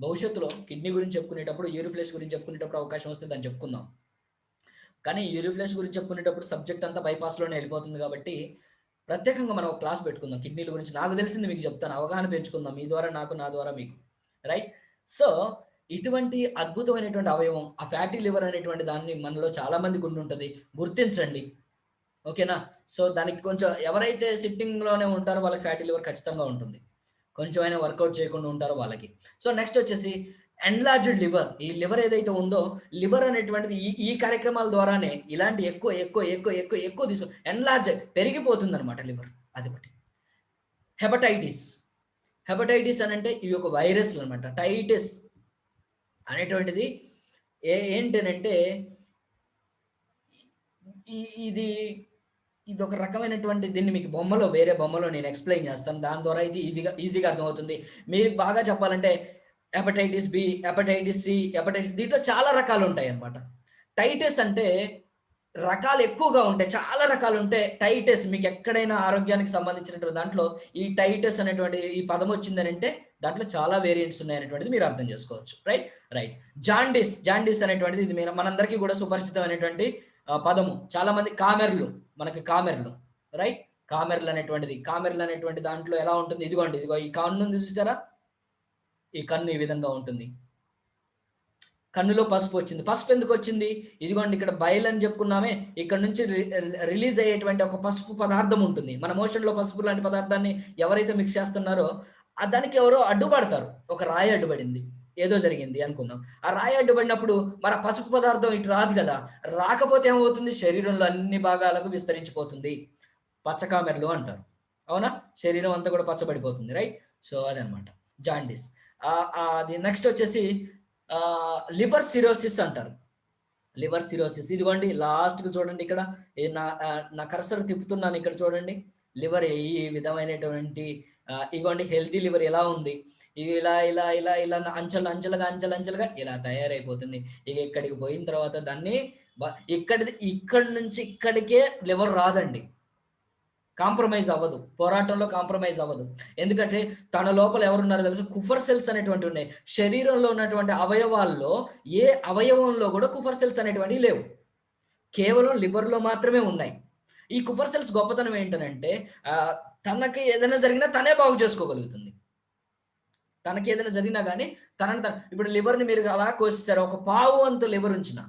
భవిష్యత్తులో కిడ్నీ గురించి చెప్పుకునేటప్పుడు, యూరిఫ్లెష్ గురించి చెప్పుకునేటప్పుడు అవకాశం వస్తే దాన్ని చెప్పుకుందాం. కానీ యూరిఫ్లెష్ గురించి చెప్పుకునేటప్పుడు సబ్జెక్ట్ అంతా బైపాస్లోనే వెళ్ళిపోతుంది. కాబట్టి ప్రత్యేకంగా మనం ఒక క్లాస్ పెట్టుకుందాం కిడ్నీల గురించి. నాకు తెలిసింది మీకు చెప్తాను, అవగాహన పెంచుకుందాం, మీ ద్వారా నాకు, నా ద్వారా మీకు. రైట్. సో ఇటువంటి అద్భుతమైనటువంటి అవయవం ఆ ఫ్యాటీ లివర్ అనేటువంటి దాన్ని మనలో చాలా మందికి ఉండుంటది. గుర్తించండి. ఓకేనా? సో దానికి కొంచెం ఎవరైతే సిట్టింగ్లోనే ఉంటారో వాళ్ళకి ఫ్యాటీ లివర్ ఖచ్చితంగా ఉంటుంది. కొంచెం అయినా వర్కౌట్ చేయకుండా ఉంటారో వాళ్ళకి. సో నెక్స్ట్ వచ్చేసి ఎన్లార్జ్డ్ లివర్. ఈ లివర్ ఏదైతే ఉందో, లివర్ అనేటువంటిది ఈ కార్యక్రమాల ద్వారానే ఇలాంటి ఎక్కువ ఎన్లార్జ్ పెరిగిపోతుంది అనమాట లివర్. అది ఒకటి. హెపటైటిస్ అని అంటే ఇవి ఒక వైరస్లు అనమాట. టైటిస్ అనేటువంటిది ఏంటనంటే ఇది ఒక రకమైనటువంటి, దీన్ని మీకు వేరే బొమ్మలో నేను ఎక్స్ప్లెయిన్ చేస్తాను. దాని ద్వారా ఇది ఈజీగా అర్థమవుతుంది. మీరు బాగా చెప్పాలంటే హెపటైటిస్ బి, హెపటైటిస్ సి, దీంట్లో చాలా రకాలు ఉంటాయి అన్నమాట. టైటిస్ అంటే రకాలు ఎక్కువగా ఉంటాయి, చాలా రకాలు ఉంటాయి. టైటిస్ మీకు ఎక్కడైనా ఆరోగ్యానికి సంబంధించినటువంటి దాంట్లో ఈ టైటిస్ అనేటువంటి ఈ పదం వచ్చిందని అంటే దాంట్లో చాలా వేరియంట్స్ ఉన్నాయనేటువంటిది మీరు అర్థం చేసుకోవచ్చు. రైట్. జాండీస్ అనేటువంటిది ఇది మనందరికీ కూడా సుపరిచితమైనటువంటి పదము. చాలా మంది కామెర్లు. రైట్. కామెర్లు అనేటువంటి దాంట్లో ఎలా ఉంటుంది? ఇదిగో ఈ కన్ను ఉంది చూసారా? ఈ కన్ను ఈ విధంగా ఉంటుంది. కన్నులో పసుపు వచ్చింది. పసుపు ఎందుకు వచ్చింది? ఇదిగోండి ఇక్కడ బైల్ అని చెప్పుకున్నామే, ఇక్కడ నుంచి రిలీజ్ అయ్యేటువంటి ఒక పసుపు పదార్థం ఉంటుంది. మన మోషన్లో పసుపు లాంటి పదార్థాన్ని ఎవరైతే మిక్స్ చేస్తున్నారో దానికి ఎవరో అడ్డుపడతారు. ఒక రాయి అడ్డుపడింది, ఏదో జరిగింది అనుకుందాం. ఆ రాయి అడ్డుపడినప్పుడు మరి ఆ పసుపు పదార్థం ఇటు రాదు కదా. రాకపోతే ఏమవుతుంది? శరీరంలో అన్ని భాగాలకు విస్తరించిపోతుంది. పచ్చకామెర్లు అంటారు, అవునా? శరీరం అంతా కూడా పచ్చబడిపోతుంది, రైట్? సో అదనమాట జాండీస్. అది నెక్స్ట్ వచ్చేసి లివర్ సిరోసిస్ అంటారు. లివర్ సిరోసిస్ ఇదిగోండి లాస్ట్కి చూడండి, ఇక్కడ నా కర్సర్ తిప్పుతున్నాను, ఇక్కడ చూడండి. లివర్ ఈ విధమైనటువంటి ఇదిగోండి హెల్తీ లివర్ ఎలా ఉంది, ఇలా ఇలా ఇలా ఇలా అంచెలుగా ఇలా తయారైపోతుంది. ఇక ఇక్కడికి పోయిన తర్వాత దాన్ని ఇక్కడి నుంచి ఇక్కడికే లివర్ రాదండి, కాంప్రమైజ్ అవ్వదు, పోరాటంలో కాంప్రమైజ్ అవ్వదు. ఎందుకంటే తన లోపల ఎవరున్నారో తెలుసు, కుఫర్ సెల్స్ అనేటువంటి ఉన్నాయి. శరీరంలో ఉన్నటువంటి అవయవాల్లో ఏ అవయవంలో కూడా కుఫర్ సెల్స్ అనేటువంటివి లేవు, కేవలం లివర్లో మాత్రమే ఉన్నాయి. ఈ కుఫర్ సెల్స్ గొప్పతనం ఏంటనంటే తనకి ఏదైనా జరిగినా తనే బాగు చేసుకోగలుగుతుంది. తనకి ఏదైనా జరిగినా కానీ ఇప్పుడు లివర్ని మీరు అలా కోసేసారు, ఒక పావు వంతు లివర్ ఉంచిన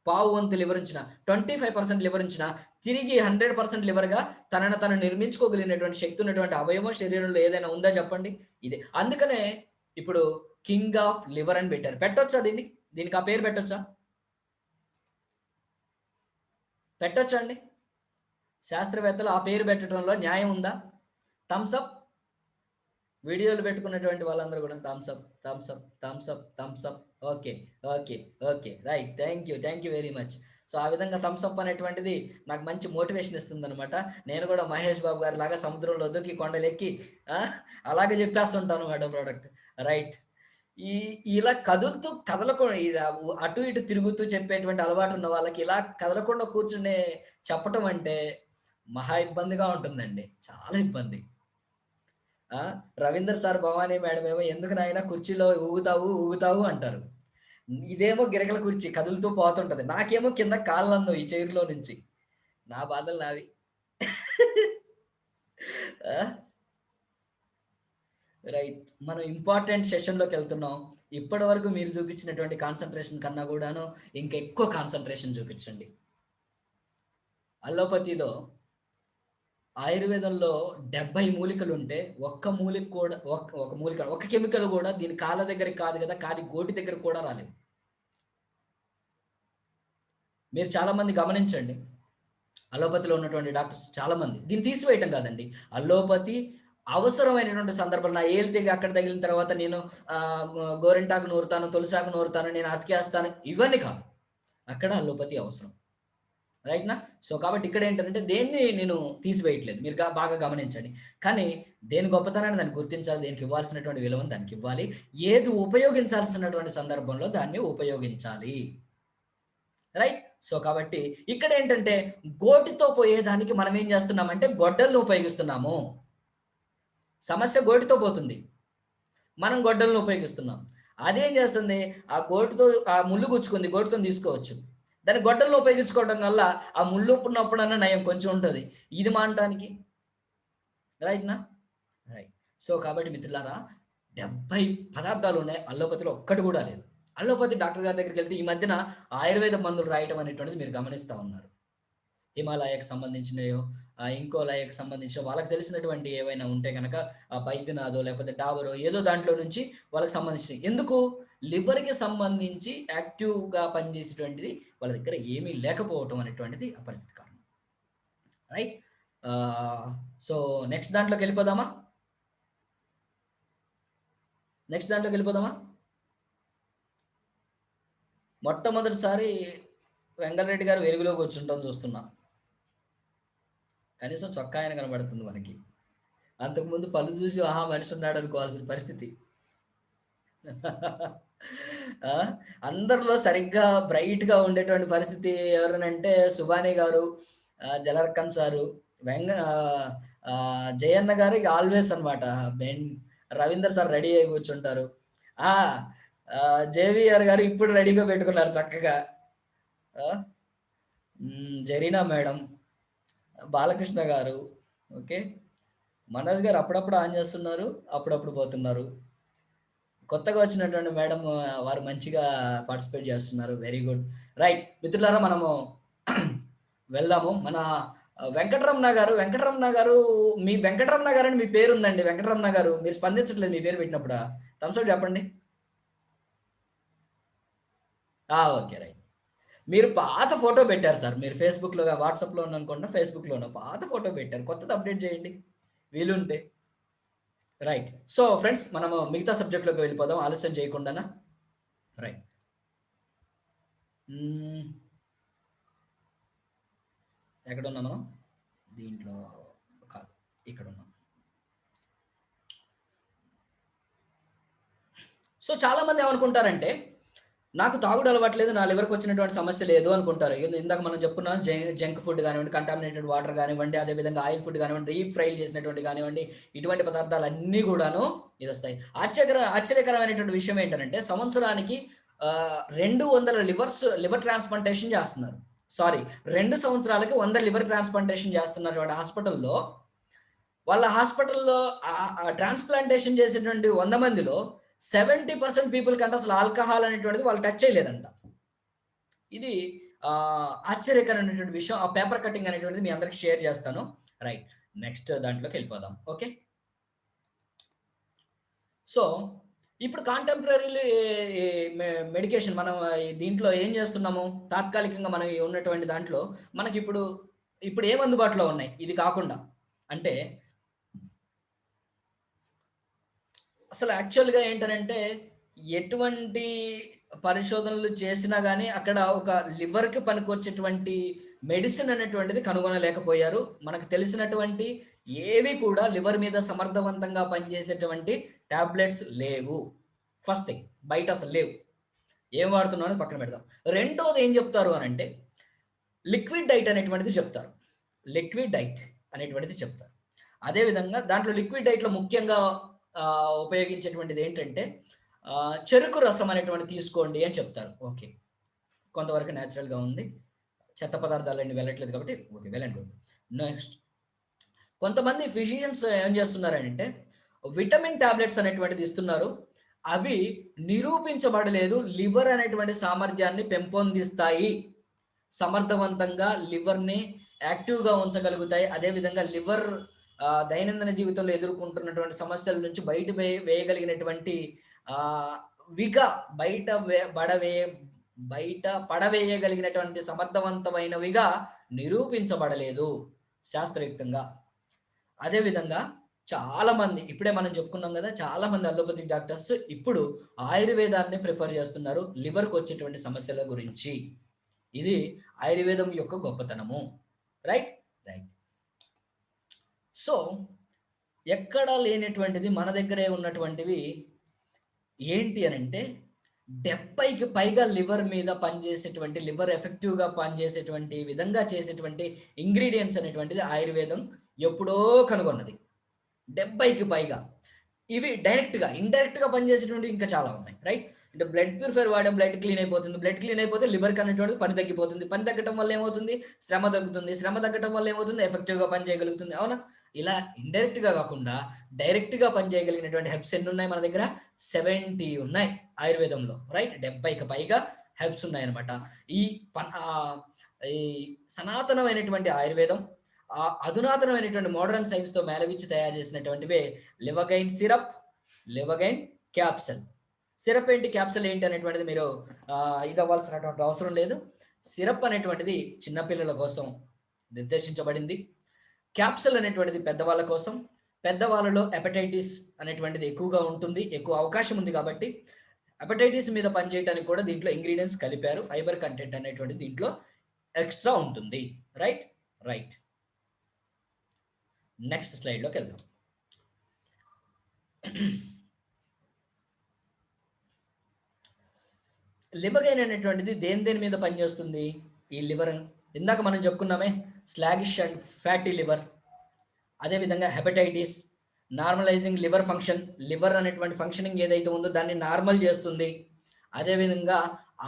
25% లివర్ ఉంచిన తిరిగి 100% లివర్గా తను నిర్మించుకోగలిగినటువంటి శక్తి ఉన్నటువంటి అవయవం శరీరంలో ఏదైనా ఉందా చెప్పండి? ఇదే. అందుకనే ఇప్పుడు కింగ్ ఆఫ్ లివర్ అని పెట్టారు. పెట్టొచ్చా దీనికి ఆ పేరు పెట్టొచ్చా అండి? శాస్త్రవేత్తలు ఆ పేరు పెట్టడంలో న్యాయం ఉందా? థమ్స్అప్. వీడియోలు పెట్టుకున్నటువంటి వాళ్ళందరూ కూడా Thums Up. Okay right, thank you very much. So ఆ విధంగా థమ్స్అప్ అనేటువంటిది నాకు మంచి మోటివేషన్ ఇస్తుంది అనమాట. నేను కూడా మహేష్ బాబు గారి లాగా సముద్రంలో దూకి కొండలెక్కి అలాగే చెప్పేస్తుంటాను అనమాట ప్రోడక్ట్, రైట్? ఇలా కదలకుండా అటు ఇటు తిరుగుతూ చెప్పేటువంటి అలవాటు ఉన్న వాళ్ళకి ఇలా కదలకుండా కూర్చునే చెప్పటం అంటే మహా ఇబ్బందిగా ఉంటుందండి, చాలా ఇబ్బంది. రవీందర్ సార్, భవానీ మేడం ఏమో ఎందుకు నాయన కుర్చీలో ఊగుతావు అంటారు. ఇదేమో గిరకల కుర్చీ కదులుతూ పోతుంటది, నాకేమో కింద కాళ్ళందు ఈ చైర్లో నుంచి. నా బాధలు నావి. రైట్, మనం ఇంపార్టెంట్ సెషన్లోకి వెళ్తున్నాం. ఇప్పటి వరకు మీరు చూపించినటువంటి కాన్సన్ట్రేషన్ కన్నా కూడాను ఇంకా ఎక్కువ కాన్సన్ట్రేషన్ చూపించండి. అల్లోపతిలో ఆయుర్వేదంలో 70 మూలికలు ఉంటే ఒక్క మూలిక కూడా ఒక కెమికల్ కూడా దీని కాళ్ళ దగ్గరికి కాదు కదా, కానీ గోటి దగ్గర కూడా రాలేదు. మీరు చాలా మంది గమనించండి, అలోపతిలో ఉన్నటువంటి డాక్టర్స్ చాలా మంది దీన్ని తీసివేయటం కాదండి. అల్లోపతి అవసరమైనటువంటి సందర్భాలు, నా ఏలు తెగి అక్కడ తగిలిన తర్వాత నేను గోరింటాకు నూరుతాను, తులసాకు నూరుతాను, నేను అతికేస్తాను, ఇవన్నీ కాదు. అక్కడ అల్లోపతి అవసరం, రైట్ నా? సో కాబట్టి ఇక్కడ ఏంటంటే దేన్ని నేను తీసివేయట్లేదు, మీరు బాగా గమనించండి. కానీ దేని గొప్పతనాన్ని దాన్ని గుర్తించాలి, దేనికి ఇవ్వాల్సినటువంటి విలువను దానికి ఇవ్వాలి, ఏది ఉపయోగించాల్సినటువంటి సందర్భంలో దాన్ని ఉపయోగించాలి, రైట్? సో కాబట్టి ఇక్కడ ఏంటంటే గోటితో పోయేదానికి మనం ఏం చేస్తున్నామంటే గొడ్డలను ఉపయోగిస్తున్నాము. సమస్య గోటితో పోతుంది, మనం గొడ్డలను ఉపయోగిస్తున్నాం. అదేం చేస్తుంది, ఆ గోటితో ఆ ముళ్ళు గుచ్చుకుంది, గోటితో తీసుకోవచ్చు, దాన్ని గొడ్డలను ఉపయోగించుకోవడం వల్ల ఆ ముళ్ళు ఉన్నప్పుడన్నా నయం కొంచెం ఉంటుంది, ఇది మానటానికి, రైట్ నా? రైట్. సో కాబట్టి మిత్రులారా 70 పదార్థాలు ఉన్నాయి, అల్లోపతిలో ఒక్కటి కూడా లేదు. అల్లోపతి డాక్టర్ గారి దగ్గరికి వెళ్తే ఈ మధ్యన ఆయుర్వేద మందులు రాయటం అనేటువంటిది మీరు గమనిస్తూ ఉన్నారు. హిమాలయకు సంబంధించినయో ఇంకో లయకు సంబంధించిన వాళ్ళకి తెలిసినటువంటి ఏవైనా ఉంటే కనుక బైద్యనాథో లేకపోతే డాబరో ఏదో దాంట్లో నుంచి వాళ్ళకి సంబంధించినవి. ఎందుకు? లివర్కి సంబంధించి యాక్టివ్గా పనిచేసేటువంటిది వాళ్ళ దగ్గర ఏమీ లేకపోవటం అనేటువంటిది ఆ పరిస్థితి కారణం, రైట్? సో నెక్స్ట్ దాంట్లోకి వెళ్ళిపోదామా? మొట్టమొదటిసారి వెంకటరెడ్డి గారు వెలుగులో కూర్చుంటాం చూస్తున్నా, కనీసం చొక్కా ఆయన కనబడుతుంది మనకి. అంతకుముందు పళ్ళు చూసి ఆహా మనిషి ఉన్నాడు అనుకోవాల్సిన పరిస్థితి. అందరిలో సరిగ్గా బ్రైట్గా ఉండేటువంటి పరిస్థితి ఎవరనంటే సుబాని గారు, జలర్కన్ సారు, జయన్న గారు ఆల్వేస్ అనమాట. రవీందర్ సార్ రెడీ అయి కూర్చుంటారు. జేవిఆర్ గారు ఇప్పుడు రెడీగా పెట్టుకున్నారు చక్కగా. జరీనా మేడం, బాలకృష్ణ గారు, ఓకే, మనోజ్ గారు అప్పుడప్పుడు ఆన్ చేస్తున్నారు, అప్పుడప్పుడు పోతున్నారు. కొత్తగా వచ్చినటువంటి మేడం వారు మంచిగా పార్టిసిపేట్ చేస్తున్నారు. Very good. రైట్. మిత్రులారా మనము వెళ్దాము. మన వెంకటరమణ గారు మీ వెంకటరమణ గారని మీ పేరుందండి. వెంకటరమణ గారు మీరు స్పందించట్లేదు మీ పేరు పెట్టినప్పుడా? థమ్స్ అప్ చెప్పండి. ఓకే. రైట్. మీరు పాత ఫోటో పెట్టారు సార్. మీరు ఫేస్‌బుక్‌లో, వాట్సాప్‌లోనో అనుకుంటా ఫేస్‌బుక్‌లోనో పాత ఫోటో పెట్టారు. కొత్తది అప్డేట్ చేయండి వీలుంటే. రైట్. సో ఫ్రెండ్స్ మనము మిగతా సబ్జెక్ట్‌లోకి వెళ్ళిపోదాం ఆలస్యం చేయకుండానా. రైట్. ఎక్కడున్నాం మనం? దీంట్లో కాదు. ఇక్కడున్నాం. సో చాలామంది ఏమనుకుంటారంటే, నాకు తాగుడు అలవాట్లేదు. నా లివర్‌కి వచ్చినటువంటి సమస్య లేదు అనుకుంటారు. ఇందాక మనం చెప్పుకున్నాం జంక్ ఫుడ్ గానివ్వండి, కంటామినేటెడ్ వాటర్ గానివ్వండి, అదేవిధంగా ఆయిల్ ఫుడ్ గానివ్వండి, డీప్ ఫ్రైలు చేసినటువంటి గానివ్వండి, ఇటువంటి పదార్థాలన్నీ గూడాను ఇదొస్తాయి. ఆశ్చర్యకరమైనటువంటి విషయం ఏంటనంటే, సంవత్సరానికి 200 లివర్ ట్రాన్స్‌ప్లాంటేషన్ చేస్తున్నారు. సారీ 2 సంవత్సరాలకి 100 లివర్ ట్రాన్స్‌ప్లాంటేషన్ చేస్తున్నటువంటి హాస్పిటల్‌లో, వాళ్ళ హాస్పిటల్‌లో ట్రాన్స్‌ప్లాంటేషన్ చేసినటువంటి 100 మందిలో 70% పీపుల్ కంటే అసలు ఆల్కహాల్ అనేటువంటిది వాళ్ళు టచ్ చేయలేదంట. ఇది ఆశ్చర్యకరమైనటువంటి విషయం. ఆ పేపర్ కటింగ్ అనేటువంటిది మీ అందరికి షేర్ చేస్తాను. రైట్. నెక్స్ట్ దాంట్లోకి వెళ్ళిపోదాం. ఓకే. సో ఇప్పుడు కాంటెంపరరీలీ మెడికేషన్ మనం దీంట్లో ఏం చేస్తున్నాము? తాత్కాలికంగా మనం ఉన్నటువంటి దాంట్లో ఇప్పుడు ఏం అందుబాటులో ఉన్నాయి? ఇది కాకుండా అంటే అసలు యాక్చువల్‌గా ఏంటనంటే, ఎటువంటి పరిశోధనలు చేసినా గాని, అక్కడ ఒక లివర్‌కి పనికొచ్చేటువంటి మెడిసిన్ అనేటువంటిది కనుగొనలేకపోయారు. మనకు తెలిసినటువంటి ఏవి కూడా లివర్ మీద సమర్థవంతంగా పనిచేసేటువంటి టాబ్లెట్స్ లేవు. ఫస్ట్ థింగ్ బయట అసలు లేవు. ఏం వాడుతున్నాం అనేది పక్కన పెడదాం. రెండోది ఏం చెప్తారు అనంటే, లిక్విడ్ డైట్ అనేటువంటిది చెప్తారు. లిక్విడ్ డైట్ అనేటువంటిది చెప్తారు. అదే విధంగా దాంట్లో లిక్విడ్ డైట్‌లో ముఖ్యంగా ఉపయోగించేటువంటిది ఏంటంటే చెరుకు రసం అనేటువంటిది తీసుకోండి అని చెప్తారు. ఓకే. కొంతవరకు నేచురల్‌గా ఉంది. చెత్త పదార్థాలన్నీ వెళ్ళట్లేదు కాబట్టి okay. Well and good. Next కొంతమంది ఫిజిషియన్స్ ఏం చేస్తున్నారంటే విటమిన్ టాబ్లెట్స్ అనేటువంటిది ఇస్తున్నారు. అవి నిరూపించబడలేదు. లివర్ అనేటువంటి సామర్థ్యాన్ని పెంపొందిస్తాయి. సమర్థవంతంగా లివర్‌ని యాక్టివ్‌గా ఉంచగలుగుతాయి. అదేవిధంగా లివర్ దైనందిన జీవితంలో ఎదుర్కొంటున్నటువంటి సమస్యల నుంచి వేయగలిగినటువంటి ఆహ్, విగా బయట పడవేయగలిగినటువంటి సమర్థవంతమైనవిగా నిరూపించబడలేదు శాస్త్రయుక్తంగా. అదేవిధంగా చాలామంది ఇప్పుడే మనం చెప్పుకున్నాం గదా! చాలామంది అలోపతిక్ డాక్టర్స్ ఇప్పుడు ఆయుర్వేదాన్ని ప్రిఫర్ చేస్తున్నారు లివర్‌కొచ్చేటువంటి సమస్యల గురించి. ఇది ఆయుర్వేదం యొక్క గొప్పతనము. రైట్? రైట్. సో, ఎక్కడా లేనటువంటిది మన దగ్గరే ఉన్నటువంటివి ఏంటి అనంటే 70కి పైగా లివర్ మీద పనిచేసేటువంటి లివర్ ఎఫెక్టివ్‌గా పనిచేసేటువంటి విధంగా చేసేటువంటి ఇంగ్రీడియెంట్స్ అనేటువంటిది ఆయుర్వేదం ఎప్పుడో కనుగొన్నది. 70కి పైగా. ఇవి డైరెక్ట్‌గా, ఇండైరెక్ట్‌గా పనిచేసేటువంటివి ఇంకా చాలా ఉన్నాయి. రైట్? అంటే బ్లడ్ ప్యూరిఫైయర్ వాడాం బ్లడ్ క్లీన్ అయిపోతుంది. బ్లడ్ క్లీన్ అయిపోతే లివర్‌కి అనేటువంటిది పని తగ్గిపోతుంది. పని తగ్గటం వల్ల ఏమవుతుంది? శ్రమ తగ్గుతుంది. శ్రమ తగ్గటం వల్ల ఏమవుతుంది? ఎఫెక్టివ్‌గా పని చేయగలుగుతుంది. అవునా? ఇలా ఇండైరెక్ట్‌గా కాకుండా డైరెక్ట్‌గా పని చేయగలిగినటువంటి హెర్బ్స్ ఎన్నున్నాయి మన దగ్గర? 70 ఉన్నాయి ఆయుర్వేదంలో. రైట్? 70కి పైగా హెర్బ్స్ ఉన్నాయన్నమాట. ఈ ఈ సనాతనమైనటువంటి ఆయుర్వేదం అధునాతనమైనటువంటి మోడర్న్ సైన్స్‌తో మేళవించి తయారు చేసినటువంటివే లివగైన్ సిరప్, లివగైన్ క్యాప్సూల్. సిరప్ ఏంటి? క్యాప్సూల్ ఏంటి? అనేటువంటిది మీరు ఇదవ్వాల్సినటువంటి అవసరం లేదు. సిరప్ అనేటువంటిది చిన్న పిల్లల కోసం నిర్దేశించబడింది. క్యాప్సూల్ అనేటువంటిది పెద్దవాళ్ళ కోసం. పెద్దవాళ్ళలో హెపటైటిస్ అనేటువంటిది ఎక్కువగా ఉంటుంది. ఎక్కువ అవకాశం ఉంది కాబట్టి హెపటైటిస్ మీద పనిచేయడానికి కూడా దీంట్లో ఇంగ్రీడియెంట్స్ కలిపారు. ఫైబర్ కంటెంట్ అనేటువంటిది దీంట్లో ఎక్స్‌ట్రా ఉంటుంది. రైట్? రైట్. నెక్స్ట్ స్లైడ్‌లోకి వెళ్దాం. లివగైన్ అనేటువంటిది దేని మీద పనిచేస్తుంది? ఈ లివర్ ఇందాక మనం చెప్పుకున్నామే స్లాగిష్ అండ్ ఫ్యాటీ లివర్. అదేవిధంగా hepatitis, normalising liver function. Liver అనేటువంటి ఫంక్షనింగ్ ఏదైతే ఉందో దాన్ని నార్మల్ చేస్తుంది. అదేవిధంగా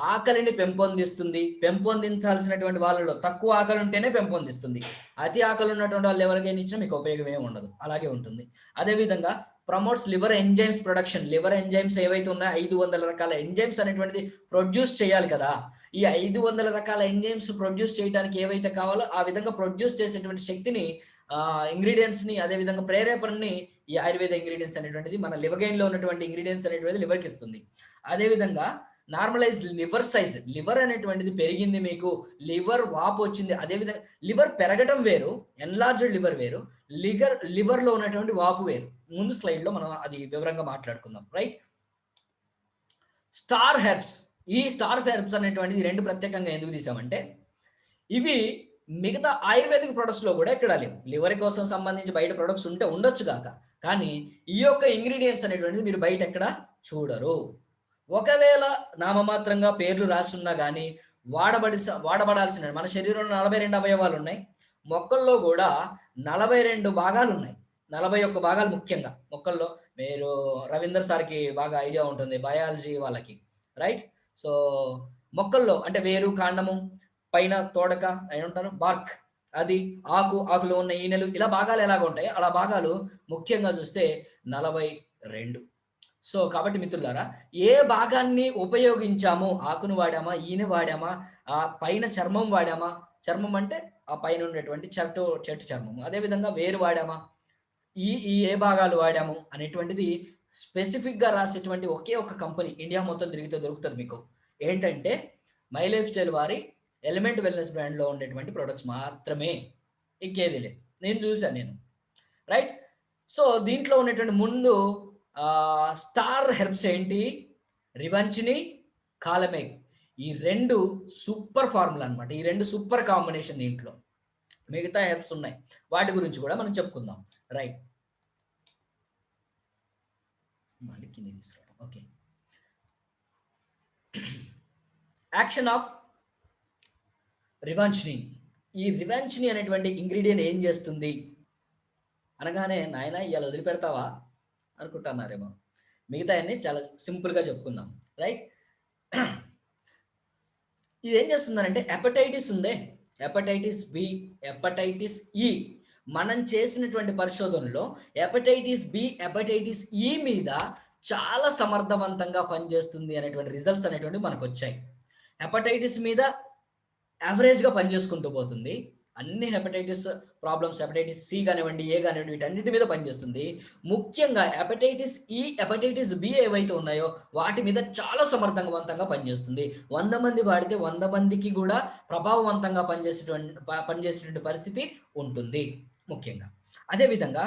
ఆకలిని పెంపొందిస్తుంది. పెంపొందించాల్సినటువంటి వాళ్ళలో తక్కువ ఆకలి ఉంటేనే పెంపొందిస్తుంది. అతి ఆకలి ఉన్నటువంటి వాళ్ళు ఎవరికైనా ఇచ్చినా మీకు ఉపయోగం ఏమి ఉండదు. అలాగే ఉంటుంది. అదేవిధంగా promotes liver enzymes production. Liver enzymes ఏవైతే ఉన్నాయో 500 రకాల ఎంజైమ్స్ అనేటువంటిది ప్రొడ్యూస్ చేయాలి కదా. ఈ 500 రకాల ఎంజైమ్స్ ప్రొడ్యూస్ చేయడానికి ఏవైతే కావాలో ఆ విధంగా ప్రొడ్యూస్ చేసేటువంటి శక్తిని, ఇంగ్రీడియంట్స్ ని, అదే విధంగా ప్రేరేపణని ఈ ఆయుర్వేద ఇంగ్రీడియంట్స్ అనేటువంటిది మన లివర్ లో ఉన్నటువంటి ఇంగ్రీడియంట్స్ అనేటువంటిది లివర్కి ఇస్తుంది. అదే విధంగా నార్మలైజ్ లివర్ సైజ్. లివర్ అనేటువంటిది పెరిగింది, మీకు లివర్ వాపు వచ్చింది. అదేవిధంగా లివర్ పెరగటం వేరు, ఎన్లార్జ్డ్ లివర్ వేరు, లివర్ లో ఉన్నటువంటి వాపు వేరు. ముందు స్లైడ్ లో మనం అది వివరంగా మాట్లాడుకుందాం. రైట్. Star herbs. ఈ స్టార్ హెర్బ్స్ అనేటువంటిది రెండు ప్రత్యేకంగా ఎందుకు తీసామంటే, ఇవి మిగతా ఆయుర్వేదిక్ ప్రొడక్ట్స్ లో కూడా ఎక్కడ లేవు. లివర్ కోసం సంబంధించి బయట ప్రొడక్ట్స్ ఉంటే ఉండొచ్చు కాక, కానీ ఈ యొక్క ఇంగ్రీడియంట్స్ అనేటువంటిది మీరు బయట ఎక్కడ చూడరు. ఒకవేళ నామమాత్రంగా పేర్లు రాస్తున్నా కానీ వాడబడాల్సిన, మన శరీరంలో 42 అవయవాలు ఉన్నాయి. మొక్కల్లో కూడా 42 భాగాలు ఉన్నాయి. 41 భాగాలు ముఖ్యంగా మొక్కల్లో. మీరు రవీందర్ సార్కి బాగా ఐడియా ఉంటుంది బయాలజీ వాళ్ళకి. రైట్. సో మొక్కల్లో అంటే వేరు, కాండము, పైన తోడక ఏమంటారు బార్క్, అది ఆకులో ఉన్న ఈనెలు, ఇలా భాగాలు ఎలాగ ఉంటాయి అలా భాగాలు ముఖ్యంగా చూస్తే 42. సో కాబట్టి మిత్రులారా, ఏ భాగాన్ని ఉపయోగించాము, ఆకును వాడామా, ఈనె వాడామా, ఆ పైన చర్మం వాడామా, చర్మం అంటే ఆ పైన ఉండేటువంటి చెట్టు చర్మము, అదేవిధంగా వేరు వాడామా, ఈ ఏ భాగాలు వాడాము అనేటువంటిది స్పెసిఫిక్ గా రాసేటువంటి ఒకే ఒక కంపెనీ ఇండియా మొత్తం తిరిగితే దొరుకుతుంది మీకు. ఏంటంటే మై లైఫ్ స్టైల్ వారి ఎలిమెంట్ వెల్నెస్ బ్రాండ్ లో ఉండేటువంటి ప్రొడక్ట్స్ మాత్రమే, ఇంకేది లేదు. నేను చూసాను. రైట్. సో దీంట్లో ఉన్నటువంటి ముందు స్టార్ హెర్బ్స్ ఏంటి, రివంచిని, కాలమేగ్. ఈ రెండు సూపర్ ఫార్ములా అనమాట. ఈ రెండు సూపర్ కాంబినేషన్. దీంట్లో మిగతా హెర్బ్స్ ఉన్నాయి, వాటి గురించి కూడా మనం చెప్పుకుందాం. రైట్. మళ్ళీ కింద తీసుకురావడం. ఓకే. యాక్షన్ ఆఫ్ రివంచిని. ఈ రివంచిని అనేటువంటి ఇంగ్రీడియంట్ ఏం చేస్తుంది అనగానే, నాయన ఇవాళ వదిలిపెడతావా అనుకుంటున్నారేమో. మిగతా అన్ని చాలా సింపుల్గా చెప్పుకుందాం. రైట్. ఇది ఏం చేస్తుందంటే, హెపటైటిస్ ఉందే, హెపటైటిస్ బి, హెపటైటిస్ ఈ, మనం చేసినటువంటి పరిశోధనలో హెపటైటిస్ బి, హెపటైటిస్ ఈ మీద చాలా సమర్థవంతంగా పనిచేస్తుంది అనేటువంటి రిజల్ట్స్ అనేటువంటి మనకు వచ్చాయి. హెపటైటిస్ మీద యావరేజ్గా పనిచేసుకుంటూ పోతుంది. అన్ని హెపటైటిస్ ప్రాబ్లమ్స్, హెపటైటిస్ సి కానివ్వండి, ఏ కానివ్వండి, వీటన్నిటి మీద పనిచేస్తుంది. ముఖ్యంగా హెపటైటిస్ ఈ, హెపటైటిస్ బి ఏవైతే ఉన్నాయో వాటి మీద చాలా సమర్థవంతంగా పనిచేస్తుంది. 100 మంది వాడితే 100 మందికి కూడా ప్రభావవంతంగా పనిచేసేటువంటి పరిస్థితి ఉంటుంది ముఖ్యంగా. అదేవిధంగా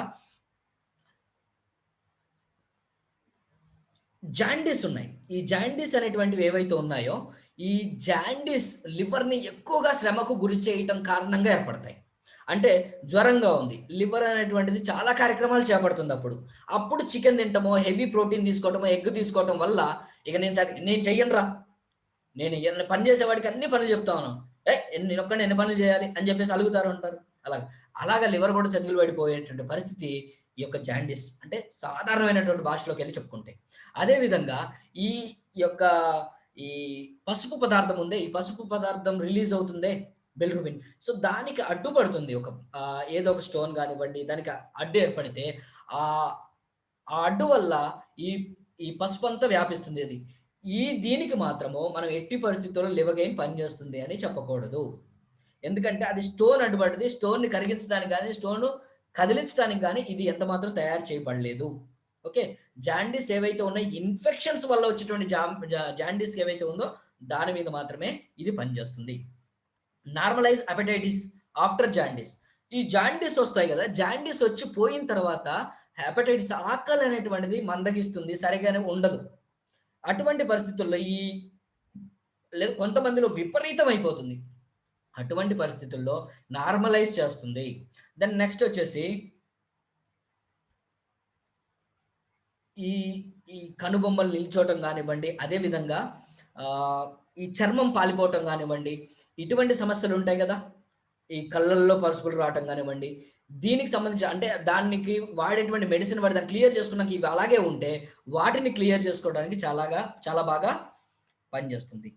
జాండీస్ ఉన్నాయి. ఈ జాండీస్ అనేటువంటివి ఏవైతే ఉన్నాయో, ఈ జాండీస్ లివర్ని ఎక్కువగా శ్రమకు గురి చేయటం కారణంగా ఏర్పడతాయి. అంటే జ్వరంగా ఉంది, లివర్ అనేటువంటిది చాలా కార్యక్రమాలు చేపడుతుంది. అప్పుడు చికెన్ తింటామో, హెవీ ప్రోటీన్ తీసుకోవటమో, ఎగ్ తీసుకోవటం వల్ల ఇక నేను చెయ్యనురా, నేను పని చేసేవాడికి అన్ని పనులు చెప్తాను, నేను ఒక్కడిని ఎన్ని పనులు చేయాలి అని చెప్పేసి అలుగుతారు ఉంటారు. అలాగా లివర్ కూడా చదువులు పడిపోయేటువంటి పరిస్థితి ఈ యొక్క జాండీస్, అంటే సాధారణమైనటువంటి భాషలోకి వెళ్ళి చెప్పుకుంటే. అదేవిధంగా ఈ యొక్క ఈ పసుపు పదార్థం ఉందే, ఈ పసుపు పదార్థం రిలీజ్ అవుతుందే బిల్రుబిన్. సో దానికి అడ్డుపడుతుంది ఏదో ఒక స్టోన్ కానివ్వండి, దానికి అడ్డు ఏర్పడితే ఆ అడ్డు వల్ల ఈ పసుపు అంతా వ్యాపిస్తుంది. అది దీనికి మాత్రము మనం ఎట్టి పరిస్థితుల్లో లివగైన్ పనిచేస్తుంది అని చెప్పకూడదు. ఎందుకంటే అది స్టోన్ అడ్డుపడింది. స్టోన్ ని కరిగించడానికి కానీ, స్టోన్ కదిలించడానికి కానీ ఇది ఎంత మాత్రం తయారు చేయబడలేదు. ఓకే. జాండీస్ ఏవైతే ఉన్నాయి, ఇన్ఫెక్షన్స్ వల్ల వచ్చేటువంటి జాండీస్ ఏవైతే ఉందో దాని మీద మాత్రమే ఇది పనిచేస్తుంది. Normalise hepatitis after jaundice. ఈ జాండీస్ వస్తాయి కదా, జాండీస్ వచ్చి పోయిన తర్వాత హెపటైటిస్ ఆకలి అనేటువంటిది మందగిస్తుంది, సరిగానే ఉండదు. అటువంటి పరిస్థితుల్లో లేదు కొంతమందిలో విపరీతం అయిపోతుంది. అటువంటి పరిస్థితుల్లో నార్మలైజ్ చేస్తుంది. దెన్ నెక్స్ట్ వచ్చేసి ఈ కనుబొమ్మలు నిల్చోవటం కానివ్వండి, అదేవిధంగా ఈ చర్మం పాలిపోవటం కానివ్వండి, ఇటువంటి సమస్యలు ఉంటాయి కదా, ఈ కళ్ళల్లో పసుపులు రావటం కానివ్వండి, దీనికి సంబంధించి అంటే దానికి వాడేటువంటి మెడిసిన్ వాడి దాన్ని క్లియర్ చేసుకున్నాక ఇవి అలాగే ఉంటే వాటిని క్లియర్ చేసుకోవడానికి చాలా బాగా పనిచేస్తుంది.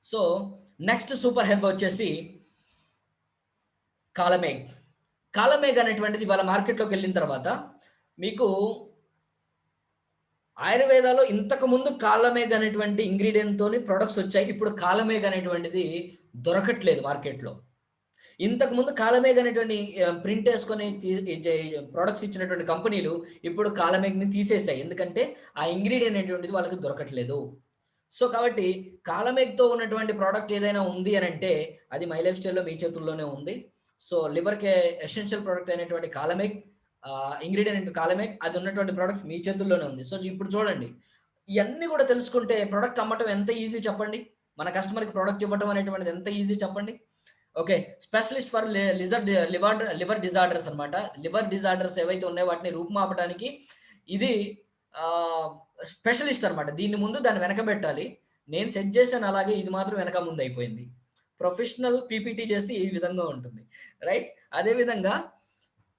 సో నెక్స్ట్ సూపర్ హెర్బ్ వచ్చేసి కాలమేగ్. కాలమేగ్ అనేటువంటిది ఇవాళ మార్కెట్లోకి వెళ్ళిన తర్వాత మీకు ఆయుర్వేదాలో ఇంతకు ముందు కాలమేగ్ అనేటువంటి ఇంగ్రీడియంట్ తోని ప్రొడక్ట్స్ వచ్చాయి. ఇప్పుడు కాలమేగ్ అనేటువంటిది దొరకట్లేదు మార్కెట్‌లో. ఇంతకు ముందు కాలమేగ్ అనేటువంటి ప్రింట్ ఏసుకొని ప్రొడక్ట్స్ ఇచ్చినటువంటి కంపెనీలు ఇప్పుడు కాలమేగ్‌ని తీసేసాయి. ఎందుకంటే ఆ ఇంగ్రీడియెంట్ అనేటువంటిది వాళ్ళకి దొరకట్లేదు. సో, కాబట్టి కాలమేగ్‌తో ఉన్నటువంటి ప్రొడక్ట్ ఏదైనా ఉంది అనంటే అది మై లైఫ్ స్టైల్‌లో మీ చేతుల్లోనే ఉంది. సో, లివర్‌కి ఎసెన్షియల్ ప్రొడక్ట్ అయినటువంటి కాలమేగ్ ఇంగ్రీడియెంట్ కాలమేగ్ అది ఉన్నటువంటి ప్రొడక్ట్ మీ చేతుల్లోనే ఉంది. సో, ఇప్పుడు చూడండి. ఇయన్నీ కూడా తెలుసుకుంటే ప్రొడక్ట్ అమ్మటం ఎంత ఈజీ చెప్పండి? మన కస్టమర్‌కి ప్రొడక్ట్ ఇవ్వటం అనేటువంటిది ఎంత ఈజీ చెప్పండి? Okay. Specialist for liver disorders అన్నమాట. లివర్ డిజార్డర్స్ ఏవైతే ఉన్నాయో వాటిని రూపుమాపడానికి ఇది ఆహ్, స్పెషలిస్ట్ అన్నమాట. దీన్ని ముందు దాన్ని వెనకబెట్టాలి. నేను సెట్ చేశాను అలాగే ఇది మాత్రం వెనక ముందు అయిపోయింది. ప్రొఫెషనల్ పీపీటీ చేస్తే ఈ విధంగా ఉంటుంది. రైట్? అదే విధంగా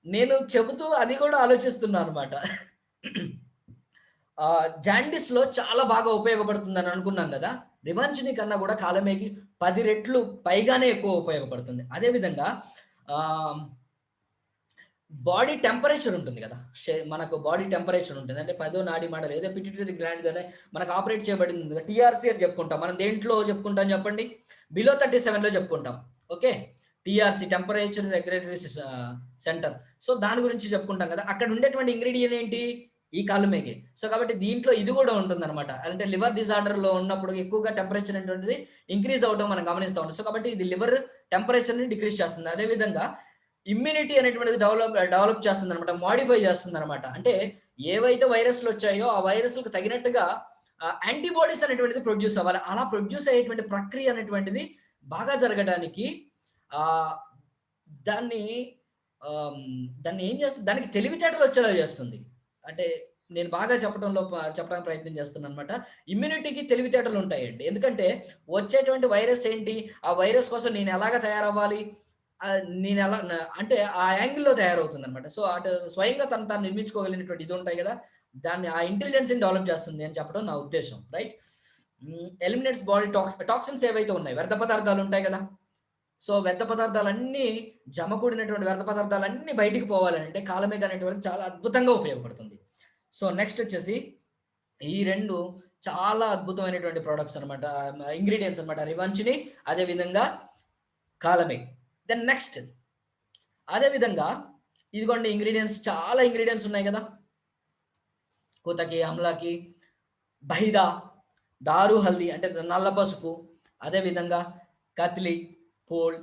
నేను చెబుతూ అది కూడా ఆలోచిస్తున్నా అన్నమాట. జాండీస్‌లో చాలా బాగా ఉపయోగపడుతుందని అనుకున్నాం గదా! రివాంచిని కన్నా గూడా కాలమేగి 10 రెట్లు పైగానే ఎక్కువ ఉపయోగపడుతుంది. అదే విధంగా ఆహ్, బాడీ టెంపరేచర్ ఉంటుంది గదా! మనకు బాడీ టెంపరేచర్ ఉంటుంది. అంటే పదో నాడీ మండలి ఏదో పిట్యూటరీ గ్లాండ్‌గానే మనకు ఆపరేట్ చేయబడింది. టీఆర్‌సీ అని చెప్పుకుంటాం. మనం దేంట్లో చెప్పుకుంటాం చెప్పండి? బిలో 37లో చెప్పుకుంటాం. Okay. TRC temperature regulatory centre. So, దాని గురించి చెప్పుకుంటాం గదా! అక్కడ ఉండేటువంటి ఇంగ్రీడియెంట్ ఏంటి? ఈ కాలమేగే. సో, కాబట్టి దీంట్లో ఇది గూడా ఉంటుందనమాట. అంటే లివర్ డిజార్డర్‌లో ఉన్నప్పుడు ఎక్కువగా టెంపరేచర్ అనేటువంటిది ఇంక్రీజ్ అవ్వడం మనం గమనిస్తా ఉంటాం. సో, కాబట్టి ఇది లివర్ టెంపరేచర్‌ని డిక్రీజ్ చేస్తుంది. అదే విధంగా ఇమ్యూనిటీ అనేటువంటిది డెవలప్ చేస్తుందనమాట. మోడిఫై చేస్తుందనమాట. అంటే ఏవైతే వైరస్‌లొచ్చాయో ఆ వైరస్‌లకు తగినట్టుగా యాంటీబాడీస్ అనేటువంటిది ప్రొడ్యూస్ అవ్వాలి. అలా ప్రొడ్యూస్ అయ్యేటువంటి ప్రక్రియ అనేటువంటిది బాగా జరగడానికి ఆహ్, దాన్ని దాన్ని ఏం చేస్తుంది దానికి తెలివితేటలొచ్చేలా చేస్తుంది. అంటే నేను బాగా చెప్పడానికి ప్రయత్నం చేస్తున్నాననమాట. ఇమ్యూనిటీకి తెలివితేటలుంటాయండి. ఎందుకంటే వచ్చేటువంటి వైరస్ ఏంటి? ఆ వైరస్ కోసం నేను ఎలాగా తయారవ్వాలి? నేనెలా అంటే ఆ యాంగిల్‌లో తయారవుతుందనమాట. సో, అటు స్వయంగా తను తాను నిర్మించుకోగలిగినటువంటి ఇది ఉంటాయి గదా! దాన్ని ఆ ఇంటెలిజెన్స్‌ని డెవలప్ చేస్తుంది అని చెప్పడం నా ఉద్దేశ్యం. రైట్? ఎలిమినేట్స్ బాడీ టాక్సిన్స్ ఏవైతే ఉన్నాయి వ్యర్థ పదార్థాలు ఉంటాయి గదా! సో, వ్యర్థ పదార్థాలన్నీ జమకూడినటువంటి వ్యర్థ పదార్థాలన్నీ బయటికి పోవాలనంటే కాలమేఘ అనేటువంటిది చాలా అద్భుతంగా ఉపయోగపడుతుంది. సో, నెక్స్ట్ వచ్చేసి ఈ 2 చాలా అద్భుతమైనటువంటి ప్రొడక్ట్స్ అనమాట. ఇంగ్రీడియెంట్స్ అనమాట. రివంచిని అదే విధంగా కాలమేఘ్. దెన్ నెక్స్ట్ అదే విధంగా ఇదిగోండి ఇంగ్రీడియెంట్స్ చాలా ఇంగ్రీడియెంట్స్ ఉన్నాయి గదా! కూతకి, అమ్లాకి, బహిదా, దారు హల్దీ అంటే నల్ల పసుపు, అదే విధంగా కత్లి, పోల్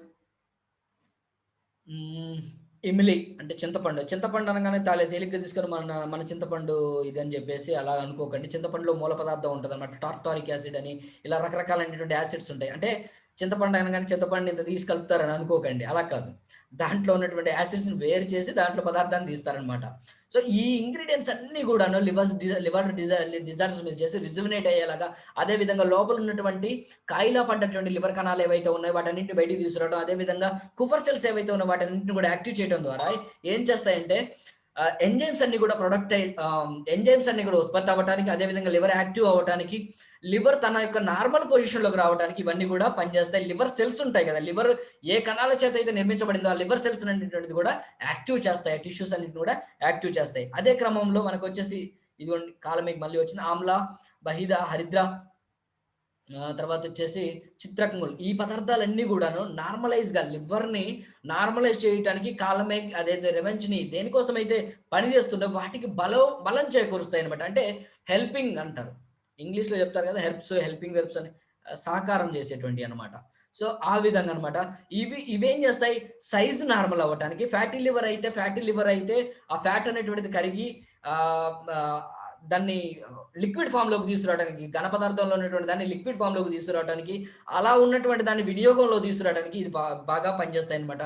హ్మ్. ఇమిలి అంటే చింతపండు. చింతపండు అనగానే తేలిగ్గా తీసుకొని మన చింతపండు ఇదని జెప్పేసి అలా అనుకోకండి. చింతపండులో మూల పదార్థం ఉంటదనమాట. టార్టారిక్ యాసిడ్ అని ఇలా రకరకాలైనటువంటి యాసిడ్స్ ఉంటాయి. అంటే చింతపండు అనగానే చింతపండుని ఇంత తీసి కలుపుతారని అనుకోకండి. అలా కాదు. దాంట్లో ఉన్నటువంటి యాసిడ్స్‌ని వేరు చేసి దాంట్లో పదార్థాన్ని తీస్తారనమాట. సో, ఈ ఇంగ్రీడియెంట్స్ అన్నీ గూడాను లివర్ డిజార్డర్స్ మీద చేసి రిజువినేట్ అయ్యేలాగా అదే విధంగా లోపల ఉన్నటువంటి కాయిలా పడ్డటువంటి లివర్ కణాలు ఏవైతే ఉన్నాయో వాటన్నిటిని బయటికి తీసుకురావడం. అదే విధంగా కుఫర్ సెల్స్ ఏవైతే ఉన్నాయో వాటన్నిటిని కూడా యాక్టివ్ చేయడం ద్వారా ఏం చేస్తాయంటే ఎంజైమ్స్ అన్ని కూడా ఉత్పత్తి అవ్వటానికి, అదే విధంగా లివర్ యాక్టివ్ అవ్వటానికి, లివర్ తన యొక్క నార్మల్ పొజిషన్‌లోకి రావడానికి ఇవన్నీ కూడా పనిచేస్తాయి. లివర్ సెల్స్ ఉంటాయి కదా! లివర్ ఏ కణాల చేత అయితే నిర్మించబడిందో ఆ లివర్ సెల్స్ అనేటువంటిది కూడా యాక్టివ్ చేస్తాయి. టిష్యూస్ అన్నిటిని కూడా యాక్టివ్ చేస్తాయి. అదే క్రమంలో మనకొచ్చేసి ఇదిగోండి కాలమేఘ్ మళ్ళీ వచ్చింది. ఆమ్లా, బహిదా, హరిద్ర తర్వాతొచ్చేసి చిత్రకుంగులు. ఈ పదార్థాలన్నీ గూడాను లివర్‌ని నార్మలైజ్ చేయటానికి కాలమేఘ్ అదేదో రెవెన్జ్‌ని దేనికోసమైతే పని చేస్తుందో వాటికి బలం చేకూరుస్తాయనమాట. అంటే హెల్పింగ్ అంటారు. ఇంగ్లీష్‌లో చెప్తారు కదా! హెల్పింగ్ వెర్బ్స్ అని సహకారం చేసేటువంటియి అనమాట. సో, ఆ విధంగా అనమాట. ఇవేం చేస్తాయి సైజ్ నార్మల్ అవ్వటానికి ఫ్యాటీ లివర్ అయితే ఆ ఫ్యాట్ అనేటువంటిది కరిగి ఆహ్, ఆహ్, దాన్ని లిక్విడ్ ఫార్మ్‌లోకి తీసుకురావడానికి, ఘన పదార్థంలో ఉన్నటువంటి దాన్ని లిక్విడ్ ఫార్మ్‌లోకి తీసుకురావడానికి, అలా ఉన్నటువంటి దాన్ని వినియోగంలో తీసుకురావడానికి ఇది బాగా పనిచేస్తాయన్నమాట.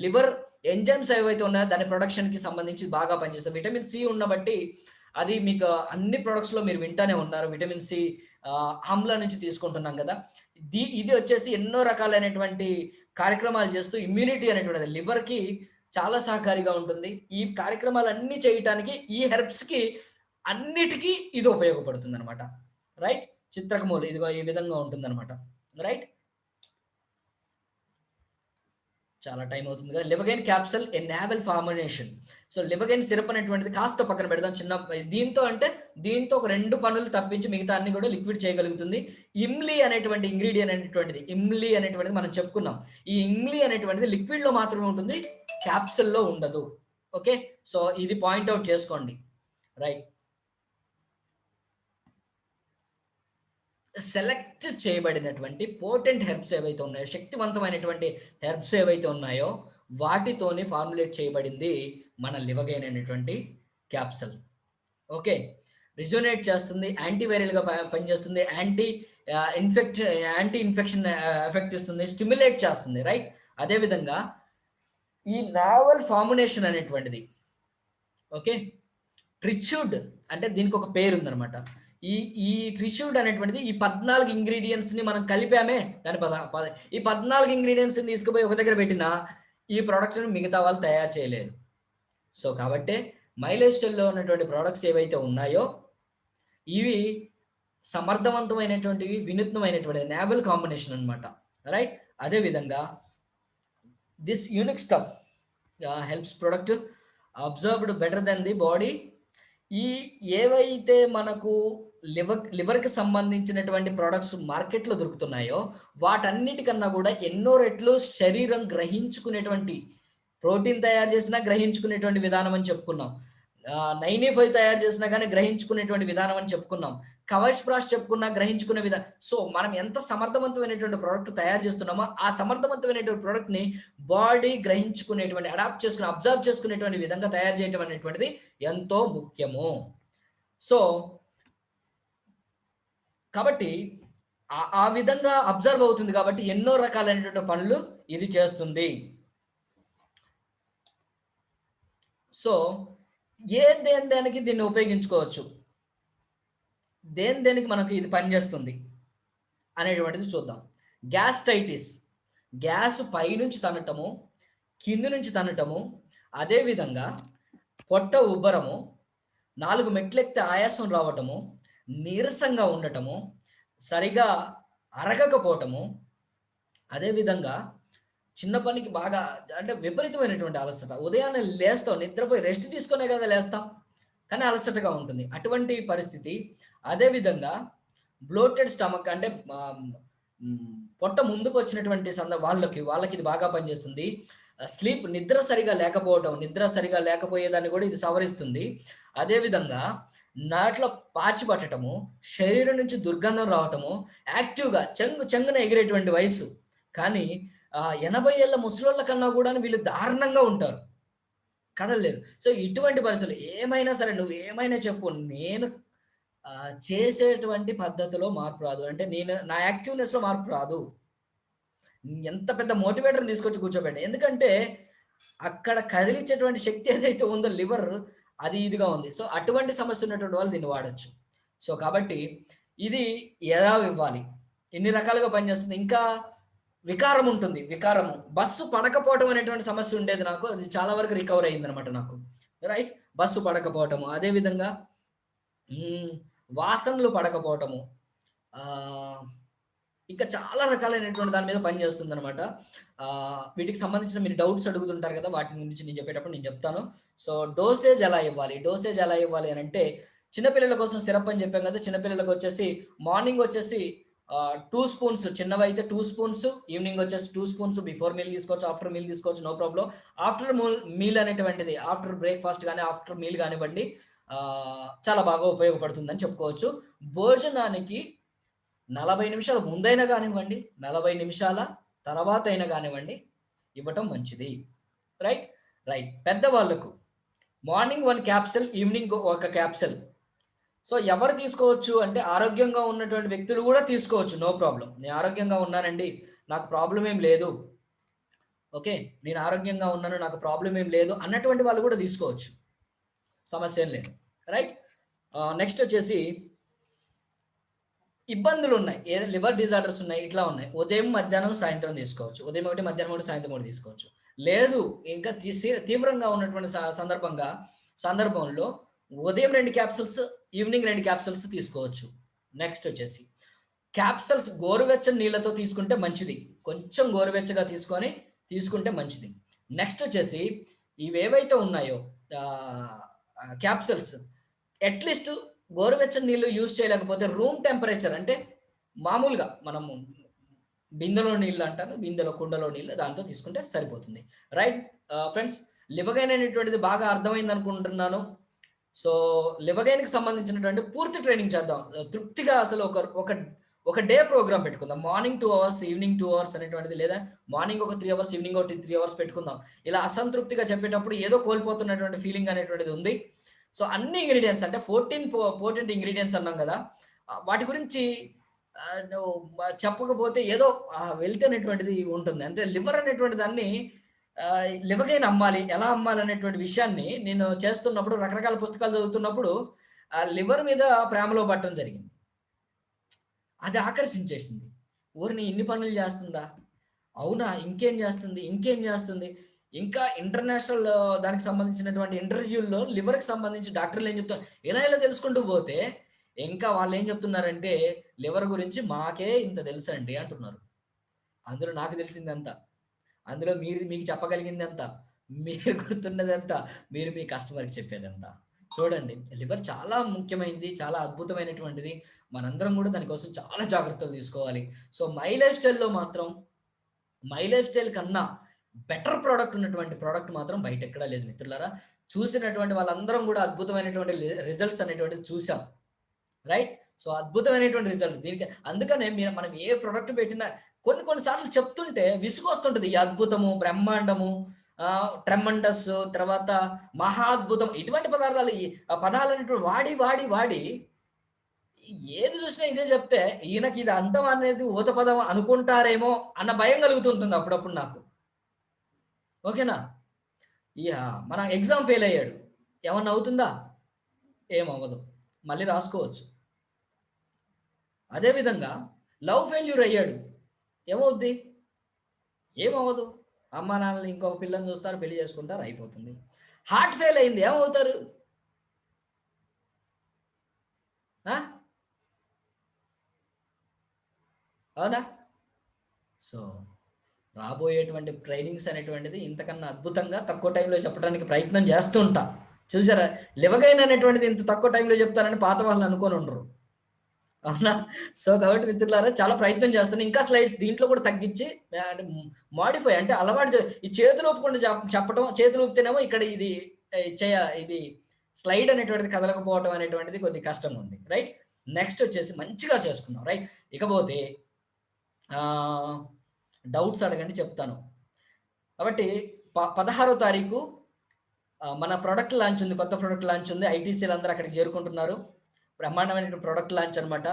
లివర్ ఎంజైమ్స్ ఏవైతే ఉన్నాయో దాని ప్రొడక్షన్‌కి సంబంధించి బాగా పనిచేస్తాయి. విటమిన్ సి ఉన్నబట్టి అది మీకు అన్ని ప్రొడక్ట్స్‌లో మీరు వింటానే ఉన్నారు. విటమిన్ సి ఆమ్ల నుంచి తీసుకుంటున్నాం గదా! ఇది వచ్చేసి ఎన్నో రకాలైనటువంటి కార్యక్రమాలు చేస్తూ ఇమ్యూనిటీ అనేటువంటిది లివర్‌కి చాలా సహకారిగా ఉంటుంది. ఈ కార్యక్రమాలన్నీ చేయటానికి ఈ హెర్బ్స్‌కి అన్నిటికి ఇది ఉపయోగపడుతుందనమాట. రైట్? చిత్రకమూలి ఇదిగో ఈ విధంగా ఉంటుందనమాట. రైట్? చాలా టైం అవుతుంది కదా. లివగైన్ క్యాప్సల్ ఏ నావెల్ ఫార్ములేషన్. సో లివగైన్ సిరప్ అనేటువంటిది కాస్త పక్కన పెడదాం. చిన్న దీంతో అంటే దీంతో ఒక 2 పనులు తప్పించి మిగతా అన్ని కూడా లిక్విడ్ చేయగలుగుతుంది. ఇమ్లీ అనేటువంటి ఇంగ్రీడియంట్ అనేటువంటిది, ఇమ్లీ అనేటువంటిది మనం చెప్పుకున్నాం. ఈ ఇమ్లీ అనేటువంటిది లిక్విడ్ లో మాత్రమే ఉంటుంది, క్యాప్సల్లో ఉండదు. ఓకే, సో ఇది పాయింట్అవుట్ చేసుకోండి. రైట్. సెలెక్ట్ చేయబడినటువంటి పోటెంట్ హెర్బ్స్ ఏవైతే ఉన్నాయో, శక్తివంతమైనటువంటి హెర్బ్స్ ఏవైతే ఉన్నాయో వాటితోని ఫార్ములేట్ చేయబడింది మన లివగైన్ అనేటువంటి క్యాప్సల్. ఓకే, రిజోనేట్ చేస్తుంది, యాంటీవైరల్గా పనిచేస్తుంది, యాంటీ ఇన్ఫెక్షన్ ఎఫెక్ట్ ఇస్తుంది, స్టిమ్యులేట్ చేస్తుంది. రైట్. అదేవిధంగా ఈ నావల్ ఫార్ములేషన్ అనేటువంటిది, ఓకే, ట్రిచ్యూడ్ అంటే దీనికి ఒక పేరు ఉందన్నమాట. ఈ ట్రిచ్యూడ్ అనేటువంటిది ఈ 14 ఇంగ్రీడియంట్స్ ని మనం కలిపామే, దాని ఈ 14 ఇంగ్రీడియంట్స్ ని తీసుకుపోయి ఒక దగ్గర పెట్టినా ఈ ప్రోడక్ట్ ని మిగతా వాళ్ళు తయారు చేయలేరు. సో కాబట్టి మైలేజ్ స్టైల్లో ఉన్నటువంటి ప్రోడక్ట్స్ ఏవైతే ఉన్నాయో ఇవి సమర్థవంతమైనటువంటివి, వినూత్నమైనటువంటి నావెల్ కాంబినేషన్ అనమాట. రైట్. అదేవిధంగా this unique stuff helps product observed better than the body. ఈ ఏవైతే మనకు లివర్కి సంబంధించినటువంటి ప్రోడక్ట్స్ మార్కెట్లో దొరుకుతున్నాయో వాటన్నిటికన్నా కూడా ఎన్నో రెట్లు శరీరం గ్రహించుకునేటువంటి, ప్రోటీన్ తయారు చేసినా గ్రహించుకునేటువంటి విధానం అని చెప్పుకున్నాం, 95 తయారు చేసినా కానీ గ్రహించుకునేటువంటి విధానం అని చెప్పుకున్నాం, కవచ్ ప్రాష్ చెప్పుకున్నా గ్రహించుకునే విధానం. సో మనం ఎంత సమర్థవంతమైనటువంటి ప్రోడక్ట్ తయారు చేస్తున్నామో ఆ సమర్థవంతమైనటువంటి ప్రోడక్ట్ ని బాడీ గ్రహించుకునేటువంటి, అడాప్ట్ చేసుకుని, అబ్జర్వ్ చేసుకునేటువంటి విధంగా తయారు చేయడం అనేటువంటిది ఎంతో ముఖ్యము. సో కాబట్టి ఆ విధంగా అబ్జర్వ్ అవుతుంది కాబట్టి ఎన్నో రకాలైనటువంటి పనులు ఇది చేస్తుంది. సో దేనికి దీన్ని ఉపయోగించుకోవచ్చు, దేనికి మనకు ఇది పనిచేస్తుంది అనేటువంటిది చూద్దాం. గ్యాస్ట్రైటిస్, గ్యాస్ పైనుంచి తనటము, కింది నుంచి తనటము, అదేవిధంగా పొట్ట ఉబ్బరము, 4 మెట్లెక్కితే ఆయాసం రావటము, నీరసంగా ఉండటము, సరిగా అరగకపోవటము, అదేవిధంగా చిన్న పనికి బాగా అంటే విపరీతమైనటువంటి అలసట, ఉదయాన్నే లేస్తాం, నిద్రపోయి రెస్ట్ తీసుకునే కదా లేస్తాం, కానీ అలసటగా ఉంటుంది అటువంటి పరిస్థితి. అదేవిధంగా బ్లోటెడ్ స్టమక్ అంటే పొట్ట ముందుకు వచ్చినటువంటి వాళ్ళకి ఇది బాగా పనిచేస్తుంది. స్లీప్, నిద్ర సరిగా లేకపోయేదాన్ని కూడా ఇది సవరిస్తుంది. అదేవిధంగా నాట్లో పాచి పట్టడము, శరీరం నుంచి దుర్గంధం రావటము, యాక్టివ్గా చెంగున ఎగిరేటువంటి వయసు, కానీ 80 ఏళ్ళ ముసలోళ్ళ కన్నా కూడా వీళ్ళు దారుణంగా ఉంటారు, కదలలేరు. సో ఇటువంటి పరిస్థితులు ఏమైనా సరే నువ్వు ఏమైనా చెప్పు, నేను చేసేటువంటి పద్ధతిలో మార్పు రాదు, అంటే నేను నా యాక్టివ్నెస్లో మార్పు రాదు. ఎంత పెద్ద మోటివేటర్ని తీసుకొచ్చి కూర్చోబెట్టి, ఎందుకంటే అక్కడ కదిలించేటువంటి శక్తి ఏదైతే ఉందో లివర్, అది ఇదిగా ఉంది. సో అటువంటి సమస్య ఉన్నటువంటి వాళ్ళు దీన్ని వాడచ్చు. సో కాబట్టి ఇది ఎలా ఇవ్వాలి, ఎన్ని రకాలుగా పనిచేస్తుంది. ఇంకా వికారం ఉంటుంది, వికారము, బస్సు పడకపోవటం అనేటువంటి సమస్య ఉండేది నాకు, అది చాలా వరకు రికవర్ అయింది అనమాట నాకు. రైట్. బస్సు పడకపోవటము, అదేవిధంగా వాసనలు పడకపోవటము, ఇంకా చాలా రకాలైనటువంటి దాని మీద పనిచేస్తుంది అనమాట. వీటికి సంబంధించిన మీరు డౌట్స్ అడుగుతుంటారు కదా, వాటి గురించి నేను చెప్పేటప్పుడు నేను చెప్తాను. సో డోసేజ్ ఎలా ఇవ్వాలి అని అంటే, చిన్నపిల్లల కోసం సిరప్ అని చెప్పాం కదా, చిన్నపిల్లలకు వచ్చేసి మార్నింగ్ వచ్చేసి 2 స్పూన్స్, చిన్నవి అయితే 2 స్పూన్స్, ఈవినింగ్ వచ్చేసి 2 స్పూన్స్, బిఫోర్ మీల్ తీసుకోవచ్చు, ఆఫ్టర్ మీల్ తీసుకోవచ్చు, నో ప్రాబ్లం. ఆఫ్టర్ మీల్ అనేటువంటిది ఆఫ్టర్ బ్రేక్ఫాస్ట్ కానీ ఆఫ్టర్ మీల్ కానివ్వండి, చాలా బాగా ఉపయోగపడుతుందని చెప్పుకోవచ్చు. భోజనానికి 40 నిమిషాల ముందైనా కానివ్వండి, 40 నిమిషాల తర్వాత అయినా కానివ్వండి ఇవ్వటం మంచిది. రైట్. పెద్దవాళ్ళకు morning 1 capsule, evening 1 capsule. So ఎవరు తీసుకోవచ్చు అంటే ఆరోగ్యంగా ఉన్నటువంటి వ్యక్తులు కూడా తీసుకోవచ్చు, నో ప్రాబ్లం. నేను ఆరోగ్యంగా ఉన్నానండి, నాకు ప్రాబ్లం ఏం లేదు, ఓకే, నేను ఆరోగ్యంగా ఉన్నాను, నాకు ప్రాబ్లం ఏం లేదు అన్నటువంటి వాళ్ళు కూడా తీసుకోవచ్చు, సమస్య ఏం లేదు. రైట్. నెక్స్ట్ వచ్చేసి ఇబ్బందులు ఉన్నాయి, లివర్ డిజార్డర్స్ ఉన్నాయి, ఇట్లా ఉన్నాయి, ఉదయం మధ్యాహ్నం సాయంత్రం తీసుకోవచ్చు, ఉదయం 1, మధ్యాహ్నం 1, సాయంత్రం 1 తీసుకోవచ్చు. లేదు ఇంకా తీవ్రంగా ఉన్నటువంటి సందర్భంలో ఉదయం 2 క్యాప్సూల్స్, ఈవినింగ్ 2 క్యాప్సూల్స్ తీసుకోవచ్చు. నెక్స్ట్ వచ్చేసి క్యాప్సూల్స్ గోరువెచ్చని నీళ్ళతో తీసుకుంటే మంచిది, కొంచెం గోరువెచ్చగా తీసుకొని తీసుకుంటే మంచిది. నెక్స్ట్ వచ్చేసి ఇవేవైతే ఉన్నాయో క్యాప్సూల్స్, అట్లీస్ట్ గోరువెచ్చని నీళ్ళు యూజ్ చేయలేకపోతే రూమ్ టెంపరేచర్ అంటే మామూలుగా మనము బిందెలో నీళ్ళు అంటాను, బిందెలో కుండలో నీళ్ళు దాంతో తీసుకుంటే సరిపోతుంది. రైట్ ఫ్రెండ్స్, లివగైన్ అనేటువంటిది బాగా అర్థమైంది అనుకుంటున్నాను. సో లివగైన్కి సంబంధించినటువంటి పూర్తి ట్రైనింగ్ చేద్దాం. తృప్తిగా అసలు ఒక డే ప్రోగ్రామ్ పెట్టుకుందాం. మార్నింగ్ 2 అవర్స్, ఈవినింగ్ 2 అవర్స్ అనేటువంటిది, లేదా మార్నింగ్ ఒక 3 అవర్స్, ఈవినింగ్ ఒక 3 అవర్స్ పెట్టుకుందాం. ఇలా అసంతృప్తిగా చెప్పేటప్పుడు ఏదో కోల్పోతున్నటువంటి ఫీలింగ్ అనేటువంటిది ఉంది. సో అన్ని ఇంగ్రీడియంట్స్ అంటే 14 పోటెంట్ ఇంగ్రీడియంట్స్ అన్నాం కదా, వాటి గురించి చెప్పకపోతే ఏదో వెల్త్ అనేటువంటిది ఉంటుంది. అంటే లివర్ అనేటువంటి దాన్ని లివగైన్ అమ్మాలి, ఎలా అమ్మాలి అనేటువంటి విషయాన్ని నేను చేస్తున్నప్పుడు, రకరకాల పుస్తకాలు చదువుతున్నప్పుడు లివర్ మీద ప్రేమలో పడటం జరిగింది. అది ఆకర్షించేసింది. ఊరిని ఇన్ని పనులు చేస్తుందా, అవునా, ఇంకేం చేస్తుంది. ఇంకా ఇంటర్నేషనల్ దానికి సంబంధించినటువంటి ఇంటర్వ్యూల్లో లివర్కి సంబంధించి డాక్టర్లు ఏం చెప్తారు, ఇలా తెలుసుకుంటూ పోతే ఇంకా వాళ్ళు ఏం చెప్తున్నారంటే లివర్ గురించి మాకే ఇంత తెలుసండి అంటున్నారు. అందులో నాకు తెలిసింది ఎంత, అందులో మీకు చెప్పగలిగింది ఎంత, మీరు గుర్తున్నది ఎంత, మీరు మీ కస్టమర్కి చెప్పేది ఎంత. చూడండి, లివర్ చాలా ముఖ్యమైనది, చాలా అద్భుతమైనటువంటిది. మనందరం కూడా దానికోసం చాలా జాగ్రత్తలు తీసుకోవాలి. సో మై లైఫ్ స్టైల్లో మాత్రం, మై లైఫ్ స్టైల్ కన్నా బెటర్ ప్రోడక్ట్ ఉన్నటువంటి ప్రోడక్ట్ మాత్రం బయట ఎక్కడా లేదు మిత్రులారా. చూసినటువంటి వాళ్ళందరం కూడా అద్భుతమైనటువంటి రిజల్ట్స్ అనేటువంటిది చూసాం. రైట్. సో అద్భుతమైనటువంటి రిజల్ట్ దీనికి. అందుకనే మనం ఏ ప్రోడక్ట్ పెట్టినా కొన్నిసార్లు చెప్తుంటే విసుగొస్తుంటది. ఈ అద్భుతము, బ్రహ్మాండము, ట్రెమండస్, తర్వాత మహా అద్భుతం, ఇటువంటి పదాలు వాడి ఏది చూసినా ఇదే చెప్తే ఈయనకి ఇది అంటం అనేది ఊత పదం అనుకుంటారేమో అన్న భయం కలుగుతుంటుంది అప్పుడప్పుడు నాకు. ఓకేనా. మన ఎగ్జామ్ ఫెయిల్ అయ్యాడు, ఏమన్నా అవుతుందా? ఏమవ్వదు, మళ్ళీ రాసుకోవచ్చు. అదేవిధంగా లవ్ ఫెయిల్యూర్ అయ్యాడు, ఏమవుద్ది? ఏమవ్వదు. అమ్మా నాన్నలు ఇంకొక పిల్లని చూస్తారు, పెళ్లి చేసుకుంటారు, అయిపోతుంది. హార్ట్ ఫెయిల్ అయింది, ఏమవుతారు? అవునా? సో రాబోయేటువంటి ట్రైనింగ్స్ అనేటువంటిది ఇంతకన్నా అద్భుతంగా తక్కువ టైంలో చెప్పడానికి ప్రయత్నం చేస్తూ ఉంటా. చూసారా, లివగైన్ అనేటువంటిది ఇంత తక్కువ టైంలో చెప్తారని పాత వాళ్ళు అనుకొని ఉండరు. అవునా? సో కాబట్టి మిత్రులారా, చాలా ప్రయత్నం చేస్తాను. ఇంకా స్లైడ్స్ దీంట్లో కూడా తగ్గించి అంటే మాడిఫై, అంటే అలవాటు ఈ చేతులు ఊపకుండా చెప్పడం, చేతులు ఊపితేనేమో ఇక్కడ ఇది ఇది స్లైడ్ అనేటువంటిది కదలకపోవడం అనేటువంటిది కొద్దిగా కష్టంగా ఉంది. రైట్. నెక్స్ట్ వచ్చేసి మంచిగా చేసుకుందాం. రైట్. ఇకపోతే డౌట్స్ అడగండి, చెప్తాను. కాబట్టి 16వ తారీఖు మన ప్రోడక్ట్ లాంచ్ ఉంది, కొత్త ప్రోడక్ట్ లాంచ్ ఉంది. ఐటీసీలు అందరూ అక్కడికి చేరుకుంటున్నారు. బ్రహ్మాండమైన ప్రోడక్ట్ లాంచ్ అనమాట.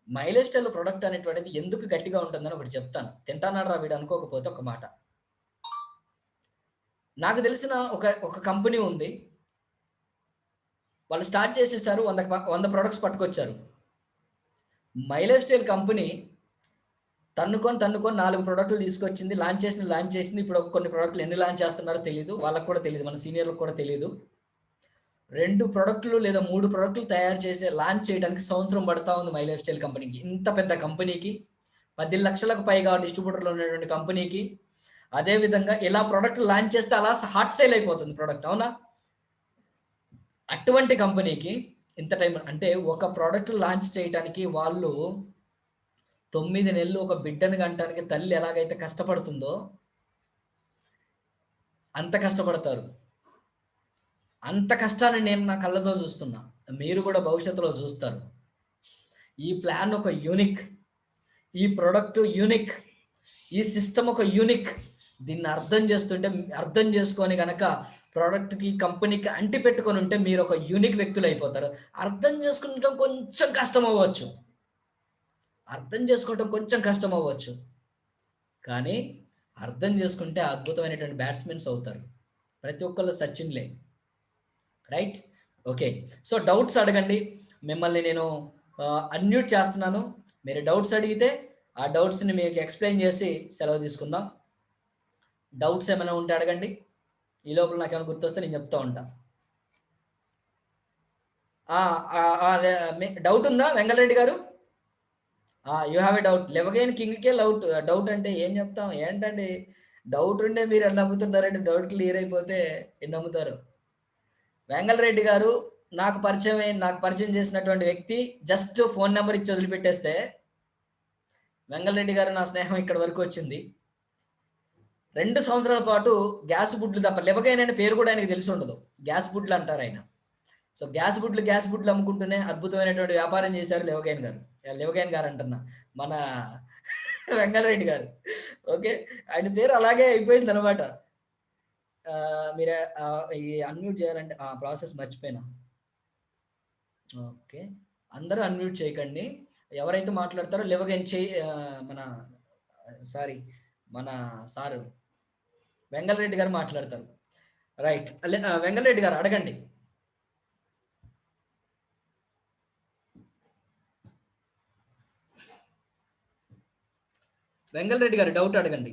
మై లైఫ్ స్టైల్ ప్రోడక్ట్ అనేటువంటిది ఎందుకు గట్టిగా ఉంటుందని ఒకటి చెప్తాను. తింటానాడు రా వీడు అనుకోకపోతే ఒక మాట. నాకు తెలిసిన ఒక కంపెనీ ఉంది, వాళ్ళు స్టార్ట్ చేసేసారు, 100 ప్రొడక్ట్స్ పట్టుకొచ్చారు. మై లైఫ్ స్టైల్ కంపెనీ తన్నుకొని 4 ప్రోడక్ట్లు తీసుకొచ్చింది, లాంచ్ చేసింది. ఇప్పుడు కొన్ని ప్రోడక్ట్లు ఎన్ని లాంచ్ చేస్తున్నారో తెలియదు, వాళ్ళకు కూడా తెలియదు, మన సీనియర్లకు కూడా తెలియదు. 2 ప్రోడక్ట్లు లేదా 3 ప్రోడక్ట్లు తయారు చేసి లాంచ్ చేయడానికి సంవత్సరం పడతా ఉంది మై లైఫ్ స్టైల్ కంపెనీకి. ఇంత పెద్ద కంపెనీకి, 10 లక్షలకు పైగా డిస్ట్రిబ్యూటర్లు ఉన్నటువంటి కంపెనీకి. అదేవిధంగా ఇలా ప్రోడక్ట్ లాంచ్ చేస్తే అలా హాట్ సేల్ అయిపోతుంది ప్రోడక్ట్, అవునా? అటువంటి కంపెనీకి ఇంత టైం, అంటే ఒక ప్రోడక్ట్ లాంచ్ చేయడానికి వాళ్ళు 9 నెలలు ఒక బిడ్డను కంటానికి తల్లి ఎలాగైతే కష్టపడుతుందో అంత కష్టపడతారు. అంత కష్టాన్ని నేను నా కళ్ళతో చూస్తున్నా, మీరు కూడా భవిష్యత్తులో చూస్తారు. ఈ ప్లాన్ ఒక యూనిక్, ఈ ప్రోడక్ట్ యూనిక్, ఈ సిస్టమ్ ఒక యూనిక్. దీన్ని అర్థం చేసుకొని కనుక ప్రోడక్ట్కి, కంపెనీకి అంటి పెట్టుకొని ఉంటే మీరు ఒక యూనిక్ వ్యక్తులు అయిపోతారు. అర్థం చేసుకోవటం కొంచెం కష్టం అవ్వచ్చు, కానీ అర్థం చేసుకుంటే అద్భుతమైనటువంటి బ్యాట్స్మెన్స్ అవుతారు. ప్రతి ఒక్కళ్ళు సచిన్లే. రైట్. ఓకే. సో డౌట్స్ అడగండి, మిమ్మల్ని నేను అన్మ్యూట్ చేస్తున్నాను. మీరు డౌట్స్ అడిగితే ఆ డౌట్స్ని మీకు ఎక్స్ప్లెయిన్ చేసి సెలవు తీసుకుందాం. డౌట్స్ ఏమైనా ఉంటే అడగండి. ఈ లోపల నాకు ఏమైనా గుర్తొస్తే నేను చెప్తా ఉంటా. డౌట్ ఉందా వెంగళరెడ్డి గారు? You have a doubt. Livagain కింగ్కే డౌట్ అంటే ఏం చెప్తాం? ఏంటండి డౌట్ ఉండే మీరు ఎలా నమ్ముతున్నారంటే డౌట్ క్లియర్ అయిపోతే ఎన్ని నమ్ముతారు. వెంగళరెడ్డి గారు నాకు పరిచయం చేసినటువంటి వ్యక్తి జస్ట్ ఫోన్ నెంబర్ ఇచ్చి వదిలిపెట్టేస్తే వెంగళరెడ్డి గారు నా స్నేహం ఇక్కడ వరకు వచ్చింది. 2 సంవత్సరాల పాటు గ్యాస్ బుడ్లు తప్ప లివగైన్ అనే పేరు కూడా ఆయనకి తెలిసి ఉండదు. గ్యాస్ బుడ్లు అంటారు ఆయన. సో గ్యాస్ బుడ్లు అమ్ముకుంటూనే అద్భుతమైనటువంటి వ్యాపారం చేశారు లివగైన్ గారు అంటున్నా మన వెంగళరెడ్డి గారు. ఓకే, ఆయన పేరు అలాగే అయిపోయింది అనమాట. మీరు ఈ అన్మ్యూట్ చేయాలంటే ప్రాసెస్ మర్చిపోయినా. ఓకే, అందరూ అన్మ్యూట్ చేయకండి. ఎవరైతే మాట్లాడతారో లివగైన్ మన సారు వెంగళరెడ్డి గారు మాట్లాడతారు. రైట్, వెంగళరెడ్డి గారు అడగండి. వెంగళరెడ్డి గారు డౌట్ అడగండి.